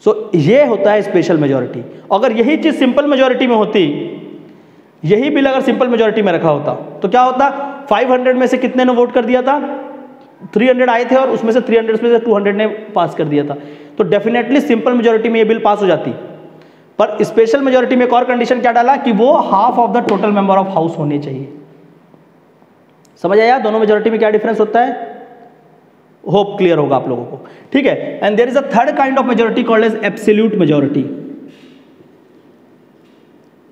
सो ये होता है स्पेशल मेजॉरिटी। अगर यही चीज सिंपल मेजॉरिटी में होती, यही बिल अगर सिंपल मेजॉरिटी में रखा होता तो क्या होता? 500 में से कितने ने वोट कर दिया था? 300 आए थे और उसमें से 300 में से 200 ने पास कर दिया था, तो डेफिनेटली सिंपल मेजॉरिटी में ये बिल पास हो जाती। पर स्पेशल मेजॉरिटी में एक और कंडीशन क्या डाला कि वो half of the total member of house होने चाहिए। समझ आया दोनों मेजॉरिटी में क्या डिफरेंस होता है? होप क्लियर होगा आप लोगों को, ठीक है। And there is a third kind of majority called as absolute majority.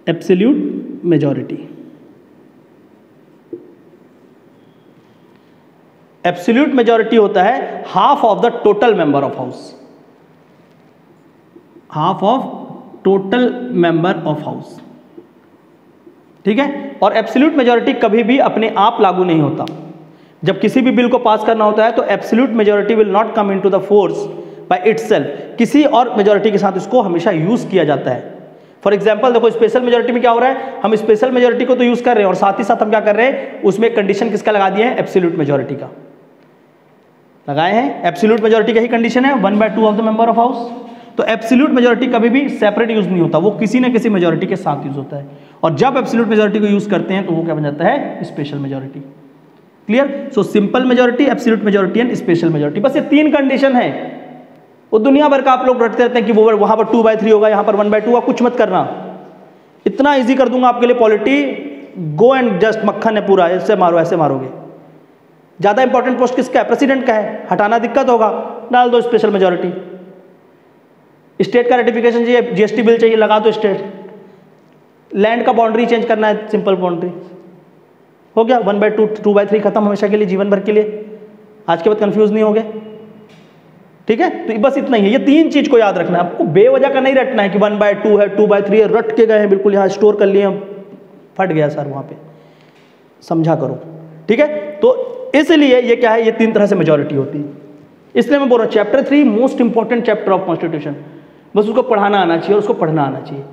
Absolute majority, absolute majority होता है half of the total member of house, half of total member of house, ठीक है। और एब्सोल्यूट मेजॉरिटी कभी भी अपने आप लागू नहीं होता। जब किसी भी बिल को पास करना होता है तो absolute majority will not come into the force by itself, किसी और मेजॉरिटी के साथ इसको हमेशा यूज किया जाता है। फॉर एग्जांपल देखो स्पेशल मेजॉरिटी में क्या हो रहा है? हम स्पेशल मेजॉरिटी को तो यूज कर रहे हैं और साथ ही साथ हम क्या कर रहे हैं? उसमें कंडीशन किसका लगा दिए हैं? एब्सोल्यूट मेजॉरिटी का लगाए हैं। एब्सोल्यूट मेजॉरिटी का ही कंडीशन है 1/2 of the member of house. तो एब्सोल्यूट मेजॉरिटी कभी भी सेपरेट यूज नहीं होता, वो किसी न किसी मेजॉरिटी के साथ यूज होता है। और जब एब्सोल्यूट मेजॉरिटी को यूज करते हैं तो वो क्या बन जाता है? Special majority. Clear? So simple majority, absolute majority and special majority, बस ये 3 कंडीशन है। वो दुनिया भर का आप लोग रटते रहते हैं कि वो वहां पर 2/3 होगा, यहां पर 1/2 होगा। कुछ मत करना, इतना इजी कर दूंगा आपके लिए पॉलिटी, गो एंड जस्ट मक्खन है पूरा, ऐसे मारो ऐसे मारोगे। ज्यादा इंपॉर्टेंट पोस्ट किसका है? प्रेसिडेंट का है, हटाना दिक्कत होगा, डाल दो स्पेशल मेजॉरिटी। स्टेट का रेटिफिकेशन चाहिए, जीएसटी बिल चाहिए, लगा दो स्टेट। लैंड का बाउंड्री चेंज करना है, सिंपल बाउंड्री, हो गया 1/2, 2/3 खत्म हमेशा के लिए, जीवन भर के लिए। आज के बाद कंफ्यूज नहीं हो गए, ठीक है। तो बस इतना ही है, ये 3 चीज को याद रखना है आपको, बेवजह का नहीं रटना है कि 1/2 है, 2/3 है, रट के गए हैं बिल्कुल, यहाँ स्टोर कर लिए, फट गया सर वहां पे, समझा करो, ठीक है। तो इसलिए ये क्या है? ये 3 तरह से मेजॉरिटी होती है। इसलिए मैं बोल रहा हूँ chapter 3 most important chapter of constitution, बस उसको पढ़ाना आना चाहिए और उसको पढ़ना आना चाहिए,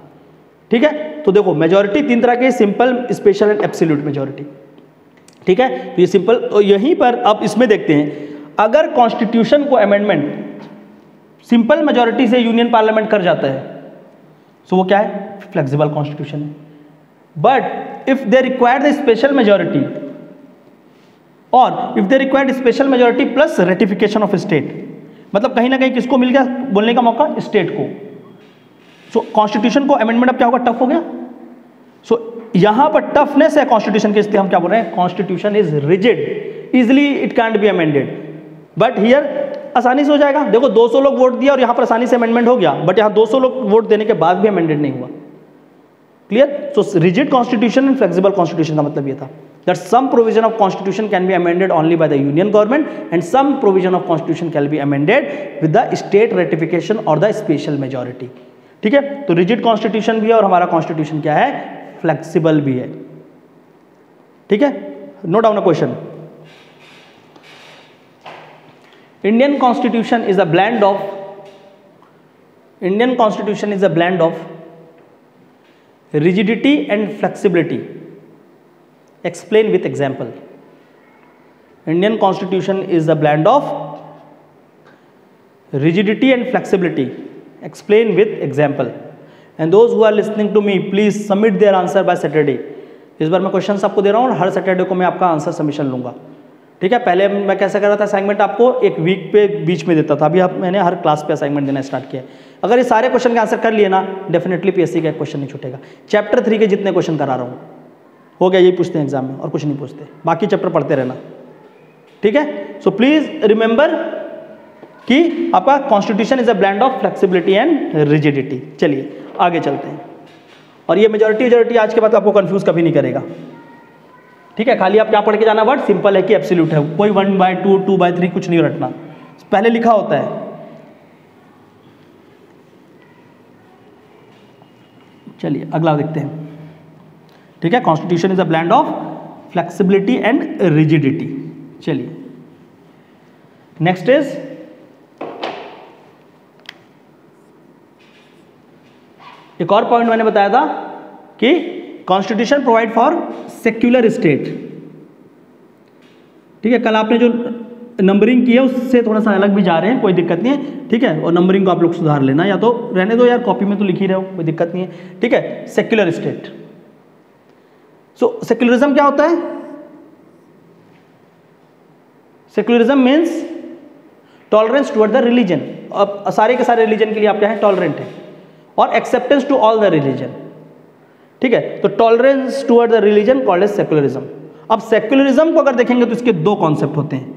ठीक है। तो देखो मेजॉरिटी 3 तरह की, simple, special and absolute majority, ठीक है। तो ये सिंपल, तो यहीं पर अब इसमें देखते हैं, अगर कॉन्स्टिट्यूशन को अमेंडमेंट सिंपल मेजॉरिटी से यूनियन पार्लियामेंट कर जाता है सो वो क्या है? फ्लेक्सिबल कॉन्स्टिट्यूशन है। But if they require the special majority और if they required special majority plus ratification of state, मतलब कहीं ना कहीं किसको मिल गया बोलने का मौका? स्टेट को। सो कॉन्स्टिट्यूशन को अमेंडमेंट अब क्या होगा? टफ हो गया। सो यहां पर टफनेस है कॉन्स्टिट्यूशन के, इसलिए हम क्या बोल रहे हैं? Constitution is rigid, easily it cantt be amended, but here आसानी से हो जाएगा। देखो 200 लोग वोट दिया और यहां पर आसानी से अमेंडमेंट हो गया, बट यहां 200 लोग वोट देने के बाद भी अमेंडेड नहीं हुआ। Clear? So rigid constitution and flexible constitution का मतलब ये था that some provision of constitution can be amended only by the union government and some provision of constitution can be amended with the state ratification or the special majority, ठीक है। तो rigid constitution भी है और हमारा constitution क्या है? Flexible भी है, ठीक है, note down a question. Indian constitution is a blend of rigidity and flexibility. Explain with example. Indian constitution is a blend of rigidity and flexibility. Explain with example. And those who are listening to me, please submit their answer by Saturday. इस बार मैं question आपको दे रहा हूँ और हर Saturday को मैं आपका answer submission लूँगा, ठीक है। पहले मैं कैसा कर रहा था, असाइनमेंट आपको एक वीक पे बीच में देता था, अभी मैंने हर क्लास पे असाइनमेंट देना स्टार्ट किया है। अगर ये सारे क्वेश्चन का आंसर कर लिए ना, डेफिनेटली पीएससी का एक क्वेश्चन नहीं छूटेगा। चैप्टर 3 के जितने क्वेश्चन करा रहा हूँ हो गया, यही पूछते हैं एग्जाम में और कुछ नहीं पूछते, बाकी चैप्टर पढ़ते रहना, ठीक है। सो प्लीज रिमेंबर कि आपका constitution is a blend of flexibility and rigidity. चलिए आगे चलते हैं, और ये मेजॉरिटी आज के बाद आपको कंफ्यूज कभी नहीं करेगा, ठीक है। खाली आप क्या पढ़ के जाना, वर्ड सिंपल है कि एब्सोल्यूट है, कोई 1/2 2/3 कुछ नहीं रटना, पहले लिखा होता है। चलिए अगला देखते हैं, ठीक है। Constitution is a blend of flexibility and rigidity. चलिए नेक्स्ट इज एक और पॉइंट मैंने बताया था कि constitution provide for secular state, ठीक है। कल आपने जो नंबरिंग की है उससे थोड़ा सा अलग भी जा रहे हैं, कोई दिक्कत नहीं है, ठीक है। और नंबरिंग को आप लोग सुधार लेना, या तो रहने दो यार, कॉपी में तो लिख ही रहे हो, कोई दिक्कत नहीं है, ठीक है। सेक्युलर स्टेट, सो सेक्युलरिज्म क्या होता है? Secularism means tolerance toward the religion. अब सारे के सारे रिलीजन के लिए आप क्या है, टॉलरेंट है, और acceptance to all the religion, ठीक है। तो tolerance toward the religion called as secularism. अब सेक्युलरिज्म को अगर देखेंगे तो इसके दो कॉन्सेप्ट होते हैं।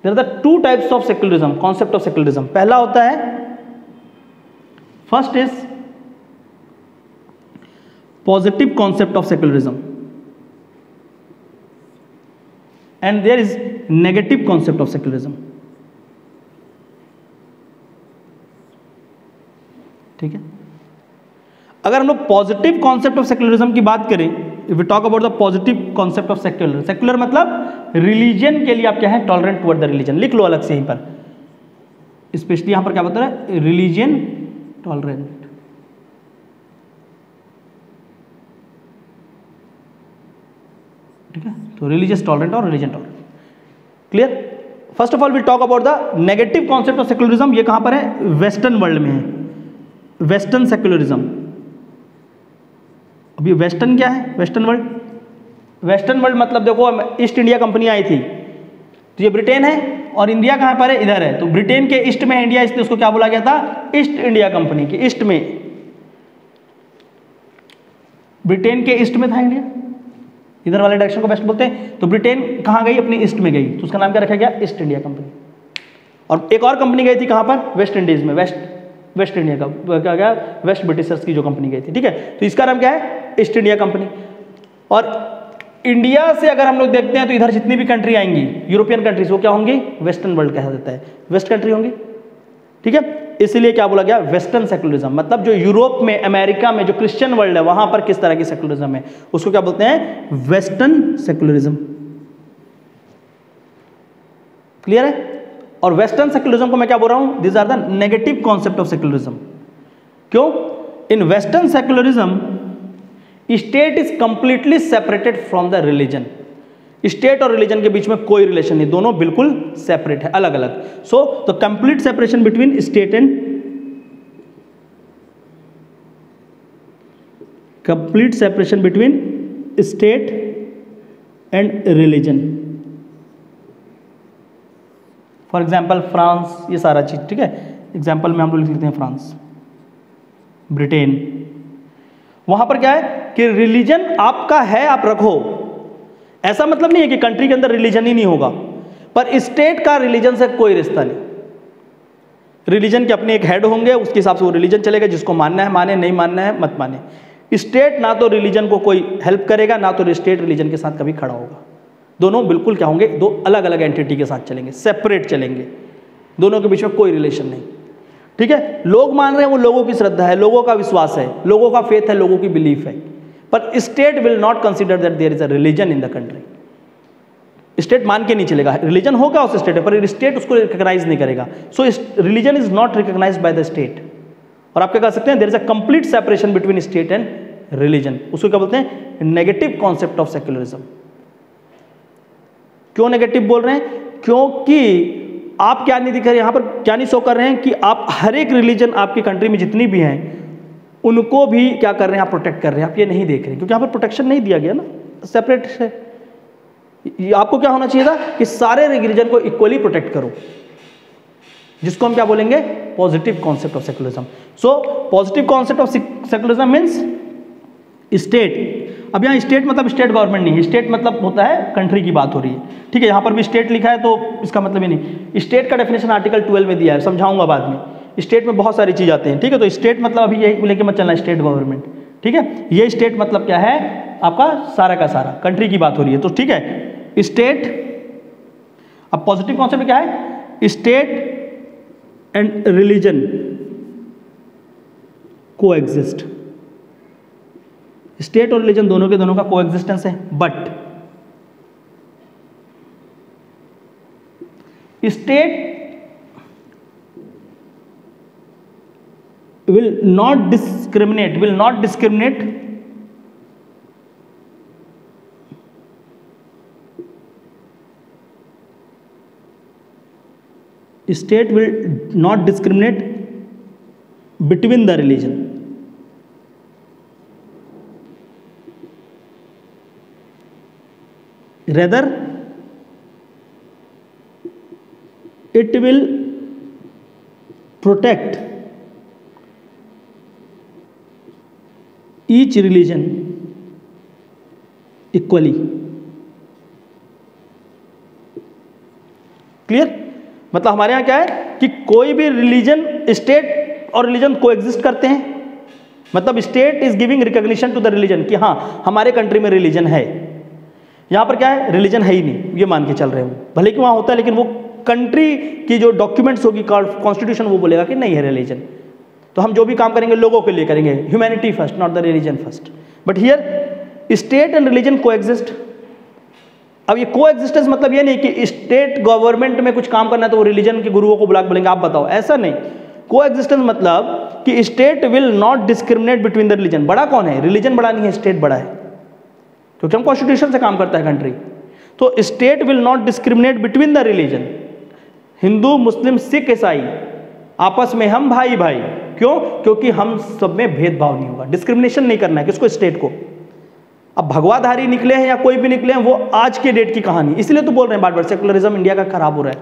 There are the two types of secularism, concept of secularism. पहला होता है, first is positive concept of secularism and there is negative concept of secularism, ठीक है। अगर हम लोग पॉजिटिव कॉन्सेप्ट ऑफ सेक्युलरिज्म की बात करें, if we talk about the positive concept of secular, secular मतलब रिलीजन के लिए आप क्या है, टॉलरेंट टुवर्ड द रिलीजन। लिख लो अलग से यहीं पर, स्पेशली यहां पर क्या बता रहा है, रिलीजन टॉलरेंट, ठीक है। तो रिलीजियस टॉलरेंट और religion tolerant, clear. First of all we talk about the negative concept of secularism. ये कहां पर है, वेस्टर्न वर्ल्ड में है, वेस्टर्न सेक्युलरिज्म। अभी वेस्टर्न क्या है, वेस्टर्न वर्ल्ड, वेस्टर्न वर्ल्ड मतलब देखो ईस्ट इंडिया कंपनी आई थी, तो ये ब्रिटेन है और इंडिया कहाँ पर है, इधर है। तो ब्रिटेन के ईस्ट में इंडिया, इसलिए उसको क्या बोला गया था, ईस्ट इंडिया कंपनी के ईस्ट में, ब्रिटेन के ईस्ट में था इंडिया, इधर वाले डायरेक्शन को वेस्ट बोलते हैं। तो ब्रिटेन कहाँ गई, अपनी ईस्ट में गई, तो उसका नाम क्या रखा गया, ईस्ट इंडिया कंपनी। और एक और कंपनी गई थी कहाँ पर, वेस्ट इंडीज में, वेस्ट इंडिया का क्या गया, वेस्ट ब्रिटिशर्स की जो कंपनी गई थी, ठीक है। तो इसका नाम क्या है, ईस्ट इंडिया कंपनी। और इंडिया से अगर हम लोग देखते हैं तो इधर जितनी भी कंट्री आएंगी, यूरोपियन कंट्रीज, वो क्या होंगी, वेस्टर्न वर्ल्ड कहा जाता है, वेस्ट कंट्री होंगी, ठीक है। इसलिए क्या बोला गया, वेस्टर्न सेक्युलरिज्म। मतलब जो यूरोप में, अमेरिका में जो क्रिश्चियन वर्ल्ड है, वहां पर किस तरह की सेक्युलरिज्म है, उसको क्या बोलते हैं, वेस्टर्न सेक्युलरिज्म, क्लियर है। और वेस्टर्न सेक्युलरिज्म को मैं क्या बोल रहा हूं, this are the negative concept of secularism. क्यों, in western secularism state is completely separated from the religion. State और रिलीजन के बीच में कोई रिलेशन नहीं, दोनों बिल्कुल सेपरेट है, अलग अलग। So the complete separation between state and complete separation between state and religion. For example France, ये सारा चीज, ठीक है। एग्जाम्पल में हम लोग लिख लेते हैं फ्रांस, ब्रिटेन, वहां पर क्या है कि रिलीजन आपका है, आप रखो, ऐसा मतलब नहीं है कि कंट्री के अंदर रिलीजन ही नहीं होगा, पर स्टेट का रिलीजन से कोई रिश्ता नहीं। रिलीजन के अपने एक हेड होंगे, उसके हिसाब से वो रिलीजन चलेगा, जिसको मानना है माने, नहीं मानना है मत माने। स्टेट ना तो रिलीजन को कोई हेल्प करेगा, ना तो स्टेट रिलीजन के साथ कभी खड़ा होगा। दोनों बिल्कुल क्या होंगे, दो अलग अलग एंटिटी के साथ चलेंगे, सेपरेट चलेंगे, दोनों के बीच में कोई रिलेशन नहीं, ठीक है। लोग मान रहे हैं, वो लोगों की श्रद्धा है, लोगों का विश्वास है, लोगों का फेथ है, लोगों की बिलीफ है, पर state will not consider that there is a religion in the country. State मान के नहीं चलेगा, रिलीजन होगा उस स्टेट पर स्टेट उसको रिकॉग्नाइज नहीं करेगा। So religion is not recognised by the state. और आप क्या कह सकते हैं, there is a complete separation between state and religion. उसको क्या बोलते हैं, नेगेटिव कॉन्सेप्ट ऑफ सेक्युलरिज्म। क्यों नेगेटिव बोल रहे हैं, क्योंकि आप क्या नहीं दिखा रहे यहां पर, क्या नहीं शो कर रहे हैं कि आप हर एक रिलीजन आपकी कंट्री में जितनी भी हैं उनको भी क्या कर रहे हैं, आप प्रोटेक्ट कर रहे हैं। आप ये नहीं देख रहे क्योंकि यहां पर प्रोटेक्शन नहीं दिया गया ना, सेपरेट है। आपको क्या होना चाहिए था कि सारे रिलीजन को इक्वली प्रोटेक्ट करो, जिसको हम क्या बोलेंगे, positive concept of secularism. So positive concept of secularism means state. अब यहाँ स्टेट मतलब स्टेट गवर्नमेंट नहीं है, स्टेट मतलब होता है कंट्री की बात हो रही है, ठीक है। यहाँ पर भी स्टेट लिखा है तो इसका मतलब ही नहीं। स्टेट का डेफिनेशन आर्टिकल 12 में दिया है, समझाऊंगा बाद में। स्टेट में बहुत सारी चीज़ आती हैं, ठीक है। तो स्टेट मतलब अभी यही लेके मत चलना, स्टेट गवर्नमेंट, ठीक है। ये स्टेट मतलब क्या है, आपका सारा का सारा कंट्री की बात हो रही है, तो ठीक है स्टेट। अब पॉजिटिव कॉन्सेप्ट क्या है, स्टेट एंड रिलीजन को एग्जिस्ट। स्टेट और रिलीजन दोनों के दोनों का को एग्जिस्टेंस है, but state will not discriminate state will not discriminate between the religion. Rather it will protect each religion equally. Clear, मतलब हमारे यहाँ क्या है कि कोई भी रिलीजन, स्टेट और रिलीजन को एग्जिस्ट करते हैं। मतलब state is giving recognition to the religion कि हाँ हमारे कंट्री में रिलीजन है। यहाँ पर क्या है, रिलीजन है ही नहीं, ये मान के चल रहे हो, भले कि वहाँ होता है, लेकिन वो कंट्री की जो डॉक्यूमेंट्स होगी, कॉन्स्टिट्यूशन, वो बोलेगा कि नहीं है रिलीजन। तो हम जो भी काम करेंगे लोगों के लिए करेंगे, humanity first, not the religion first. But here state and religion को एग्जिस्ट। अब ये को एग्जिस्टेंस मतलब ये नहीं कि स्टेट गवर्नमेंट में कुछ काम करना है तो वो रिलीजन के गुरुओं को बुला के बोलेंगे आप बताओ, ऐसा नहीं। को एग्जिस्टेंस मतलब कि state will not discriminate between the religion. बड़ा कौन है, रिलीजन बड़ा नहीं है, स्टेट बड़ा है, क्योंकि हम कॉन्स्टिट्यूशन से काम करता है कंट्री। तो state will not discriminate between the religion. Hindu, Muslim, Sikh, ईसाई आपस में हम भाई भाई। क्यों, क्योंकि हम सब में भेदभाव नहीं होगा, डिस्क्रिमिनेशन नहीं करना है किसको, स्टेट को। अब भगवाधारी निकले हैं या कोई भी निकले हैं, वो आज के डेट की कहानी। इसलिए तो बोल रहे हैं बार बार सेकुलरिज्म इंडिया का खराब हो रहा है,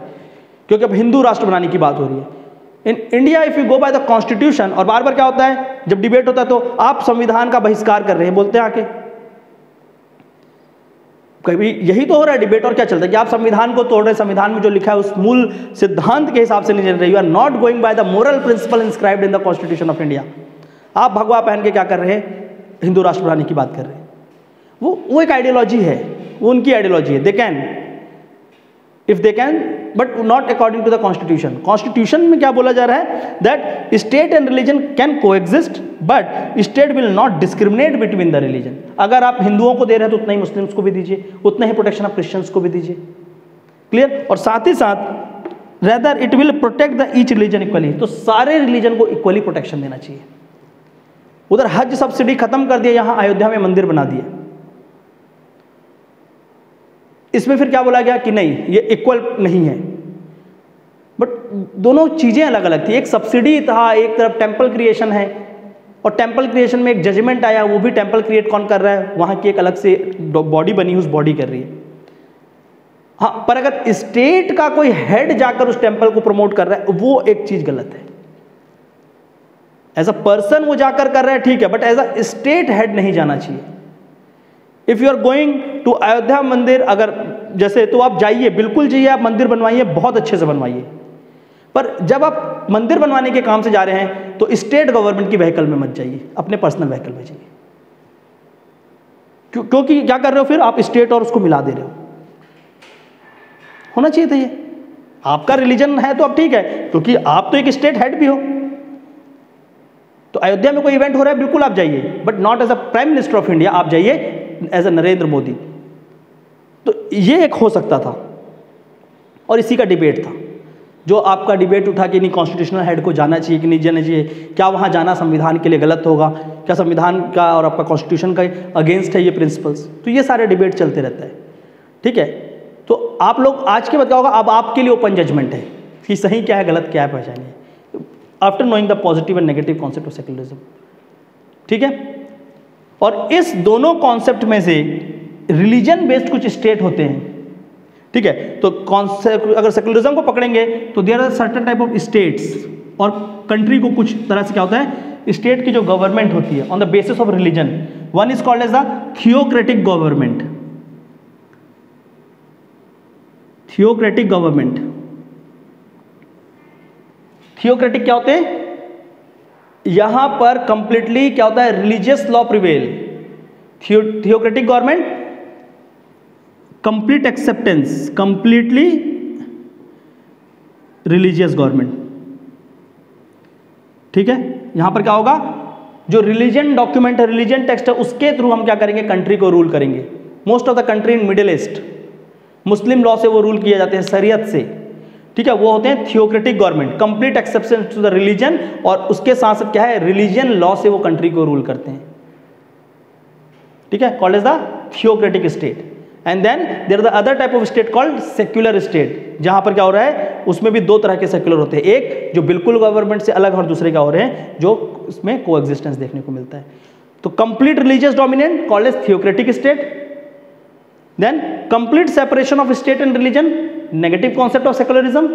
क्योंकि अब हिंदू राष्ट्र बनाने की बात हो रही है। In India if you go bye the constitution, और बार बार क्या होता है जब डिबेट होता है तो आप संविधान का बहिष्कार कर रहे हैं, बोलते हैं आके। कभी यही तो हो रहा है डिबेट, और क्या चलता है कि आप संविधान को तोड़ रहे हैं, संविधान में जो लिखा है उस मूल सिद्धांत के हिसाब से नहीं चल रहे। You are not going by the moral principle inscribed in the constitution of India. आप भगवा पहन के क्या कर रहे हैं, हिंदू राष्ट्र बनाने की बात कर रहे हैं। वो एक आइडियोलॉजी है, वो उनकी आइडियोलॉजी है। They can, if they can, but not according to the constitution. Constitution में क्या बोला जा रहा है, that state and religion can coexist, but state will not discriminate between the religion. अगर आप हिंदुओं को दे रहे हैं तो उतना ही मुस्लिम्स को भी दीजिए, उतना ही प्रोटेक्शन आप क्रिश्चियंस को भी दीजिए। क्लियर, और साथ ही साथ rather it will protect the each religion equally. तो सारे रिलीजन को इक्वली प्रोटेक्शन देना चाहिए। उधर हज सब्सिडी खत्म कर दिया, यहाँ अयोध्या में मंदिर बना दिए। इसमें फिर क्या बोला गया कि नहीं ये इक्वल नहीं है, बट दोनों चीजें अलग अलग थी। एक सब्सिडी था, एक तरफ टेंपल क्रिएशन है, और टेंपल क्रिएशन में एक जजमेंट आया, वो भी टेंपल क्रिएट कौन कर रहा है, वहां की एक अलग से बॉडी बनी, उस बॉडी कर रही है। हाँ, पर अगर स्टेट का कोई हेड जाकर उस टेंपल को प्रमोट कर रहा है, वो एक चीज गलत है। एज अ पर्सन वो जाकर कर रहा है ठीक है, but as a state head नहीं जाना चाहिए। If you are going to Ayodhya mandir, अगर जैसे, तो आप जाइए, बिल्कुल जाइए, आप मंदिर बनवाइए, बहुत अच्छे से बनवाइए। पर जब आप मंदिर बनवाने के काम से जा रहे हैं तो स्टेट गवर्नमेंट की व्हीकल में मत जाइए, अपने पर्सनल व्हीकल में जाइए। क्योंकि क्या कर रहे हो फिर आप, स्टेट और उसको मिला दे रहे हो। होना चाहिए था ये, आपका रिलीजन है तो अब ठीक है, क्योंकि आप तो एक स्टेट हेड भी हो। तो अयोध्या में कोई इवेंट हो रहा है, बिल्कुल आप जाइए, but not as a prime minister of India, आप जाइए एज अ नरेंद्र मोदी। तो ये एक हो सकता था, और इसी का डिबेट था जो आपका डिबेट उठा कि नहीं कॉन्स्टिट्यूशनल हेड को जाना चाहिए कि नहीं जाना चाहिए, क्या वहाँ जाना संविधान के लिए गलत होगा, क्या संविधान का और आपका कॉन्स्टिट्यूशन का अगेंस्ट है ये प्रिंसिपल्स। तो ये सारे डिबेट चलते रहता है, ठीक है। तो आप लोग आज के बाद क्या होगा, अब आपके लिए ओपन जजमेंट है कि सही क्या है गलत क्या है, पहचानिए after knowing the positive and negative concept of secularism, ठीक है। और इस दोनों कॉन्सेप्ट में से रिलीजन बेस्ड कुछ स्टेट होते हैं, ठीक है। तो कॉन्सेप्ट अगर सेक्युलरिज्म को पकड़ेंगे तो there are certain type of states, और कंट्री को कुछ तरह से क्या होता है, स्टेट की जो गवर्नमेंट होती है on the basis of religion, one is called as the theocratic government. Theocratic government, theocratic क्या होते हैं, यहां पर कंप्लीटली क्या होता है, religious law prevail. Theocratic government, complete acceptance, completely religious government, ठीक है। यहां पर क्या होगा, जो रिलीजन डॉक्यूमेंट है, रिलीजन टेक्स्ट है, उसके थ्रू हम क्या करेंगे, कंट्री को रूल करेंगे। Most of the country in middle east Muslim law से वो रूल किए जाते हैं, शरीयत से, ठीक है। वो होते हैं theocratic government, complete acceptance to the religion, और उसके साथ साथ क्या है, रिलीजन लॉ से वो कंट्री को रूल करते हैं, ठीक है, called as the theocratic state. And then there are the other type of state called secular state, जहां पर क्या हो रहा है, उसमें भी दो तरह के सेक्युलर होते हैं, एक जो बिल्कुल गवर्नमेंट से अलग, और दूसरे क्या हो रहे हैं जो उसमें को एग्जिस्टेंस देखने को मिलता है। तो complete religious dominant called as theocratic state, then complete separation of state and religion, negative concept of secularism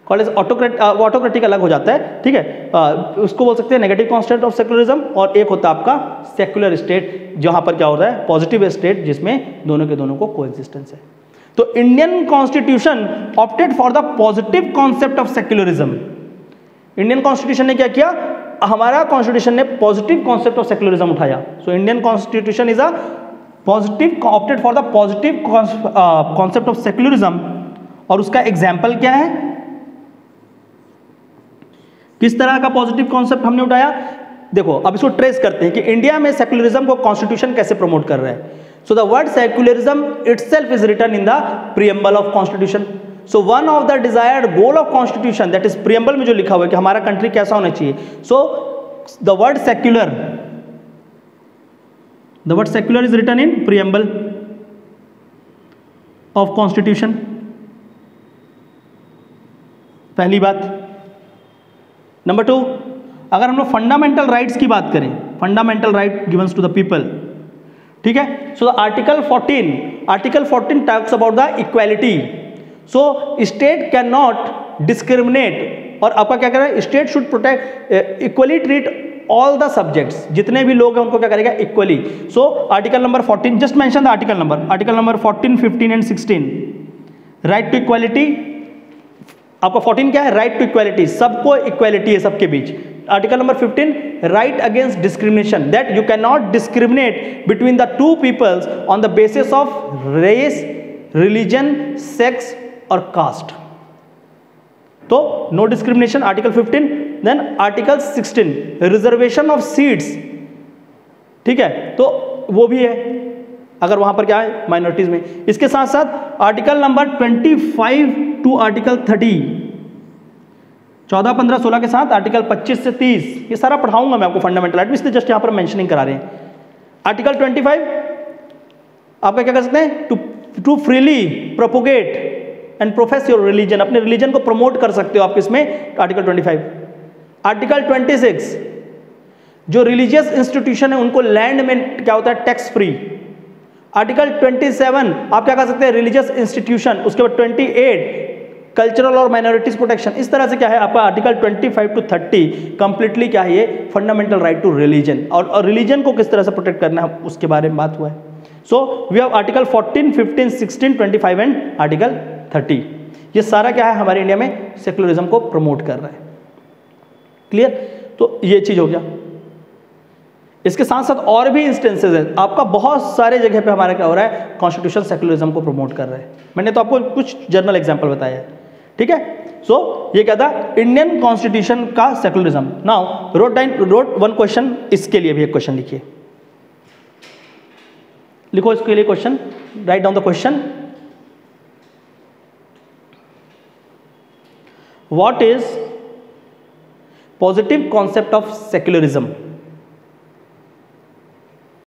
called as autocratic अलग हो जाता है, ठीक है, उसको बोल सकते हैं नेगेटिव कॉन्सेप्ट ऑफ सेक्युलरिज्म। और एक होता है आपका सेक्युलर स्टेट, जहां पर क्या हो रहा है, पॉजिटिव स्टेट, जिसमें दोनों के दोनों को कोएग्जिस्टेंस है। तो Indian constitution opted for the positive concept of secularism. Indian constitution ने क्या किया, हमारा कॉन्स्टिट्यूशन ने पॉजिटिव कॉन्सेप्ट ऑफ सेक्युलरिज्म उठाया। सो Indian constitution is a positive, opted for the positive concept of secularism. और उसका एग्जाम्पल क्या है, किस तरह का पॉजिटिव कॉन्सेप्ट हमने उठाया, देखो अब इसको ट्रेस करते हैं कि इंडिया में सेक्युलरिज्म को कॉन्स्टिट्यूशन कैसे प्रमोट कर रहा है। So the word secularism itself is written in the preamble of constitution. So one of the desired goal of constitution, that is preamble में जो लिखा हुआ है कि हमारा कंट्री कैसा होना चाहिए। So the word secular, the word secular is written in preamble of constitution, पहली बात। नंबर 2, अगर हम लोग फंडामेंटल राइट्स की बात करें, fundamental right givens to the people, ठीक है। So article 14 talks about the equality. So state can not discriminate, और आपका क्या कह रहा है, state should protect equally treat all the subjects, जितने भी लोग हैं उनको क्या करेगा, equally. So article number 14, just mention the article number 14, 15 and 16, right to equality. आपका 14 क्या है, राइट टू इक्वालिटी, सबको इक्वालिटी है सबके बीच। Article number 15, right against discrimination, that you can not discriminate between the two peoples on the basis of race, religion, sex और caste. तो no discrimination, article 15। Then article 16, reservation of seats, ठीक है, तो वो भी है अगर वहां पर क्या है, माइनॉरिटीज में। इसके साथ साथ आर्टिकल नंबर 25 टू आर्टिकल 30, 14, 15, 16 के साथ आर्टिकल 25 से 30, ये सारा पढ़ाऊंगा मैं आपको फंडामेंटल राइट में, इसलिए जस्ट यहां पर मेंशनिंग करा रहे हैं। आर्टिकल 25 आपका क्या कर सकते हैं, to freely propagate and profess your religion, अपने रिलीजन को प्रमोट कर सकते हो आप इसमें, आर्टिकल 25। आर्टिकल 26, जो रिलीजियस इंस्टीट्यूशन है उनको लैंड में क्या होता है, टैक्स फ्री। आर्टिकल 27 आप क्या कर सकते हैं, रिलीजियस इंस्टीट्यूशन। उसके बाद 28 कल्चरल और माइनॉरिटीज प्रोटेक्शन। इस तरह से क्या है आपका आर्टिकल 25 टू 30 कंप्लीटली क्या है, ये फंडामेंटल राइट टू रिलीजन, और रिलीजन को किस तरह से प्रोटेक्ट करना है उसके बारे में बात हुआ है। So we have article 14, 15, 16, 25 and article 30। ये सारा क्या है हमारे इंडिया में सेक्युलरिज्म को प्रमोट कर रहा है। क्लियर, तो ये चीज हो गया। इसके साथ साथ और भी इंस्टेंसेस हैं, आपका बहुत सारे जगह पे हमारा क्या हो रहा है, कॉन्स्टिट्यूशन सेक्युलरिज्म को प्रमोट कर रहा है। मैंने तो आपको कुछ जर्नल एग्जांपल बताया है, ठीक है। सो ये क्या था, इंडियन कॉन्स्टिट्यूशन का secularism. Now road one question, इसके लिए भी एक क्वेश्चन लिखिए, लिखो इसके लिए question, write down the question. What is positive concept of secularism?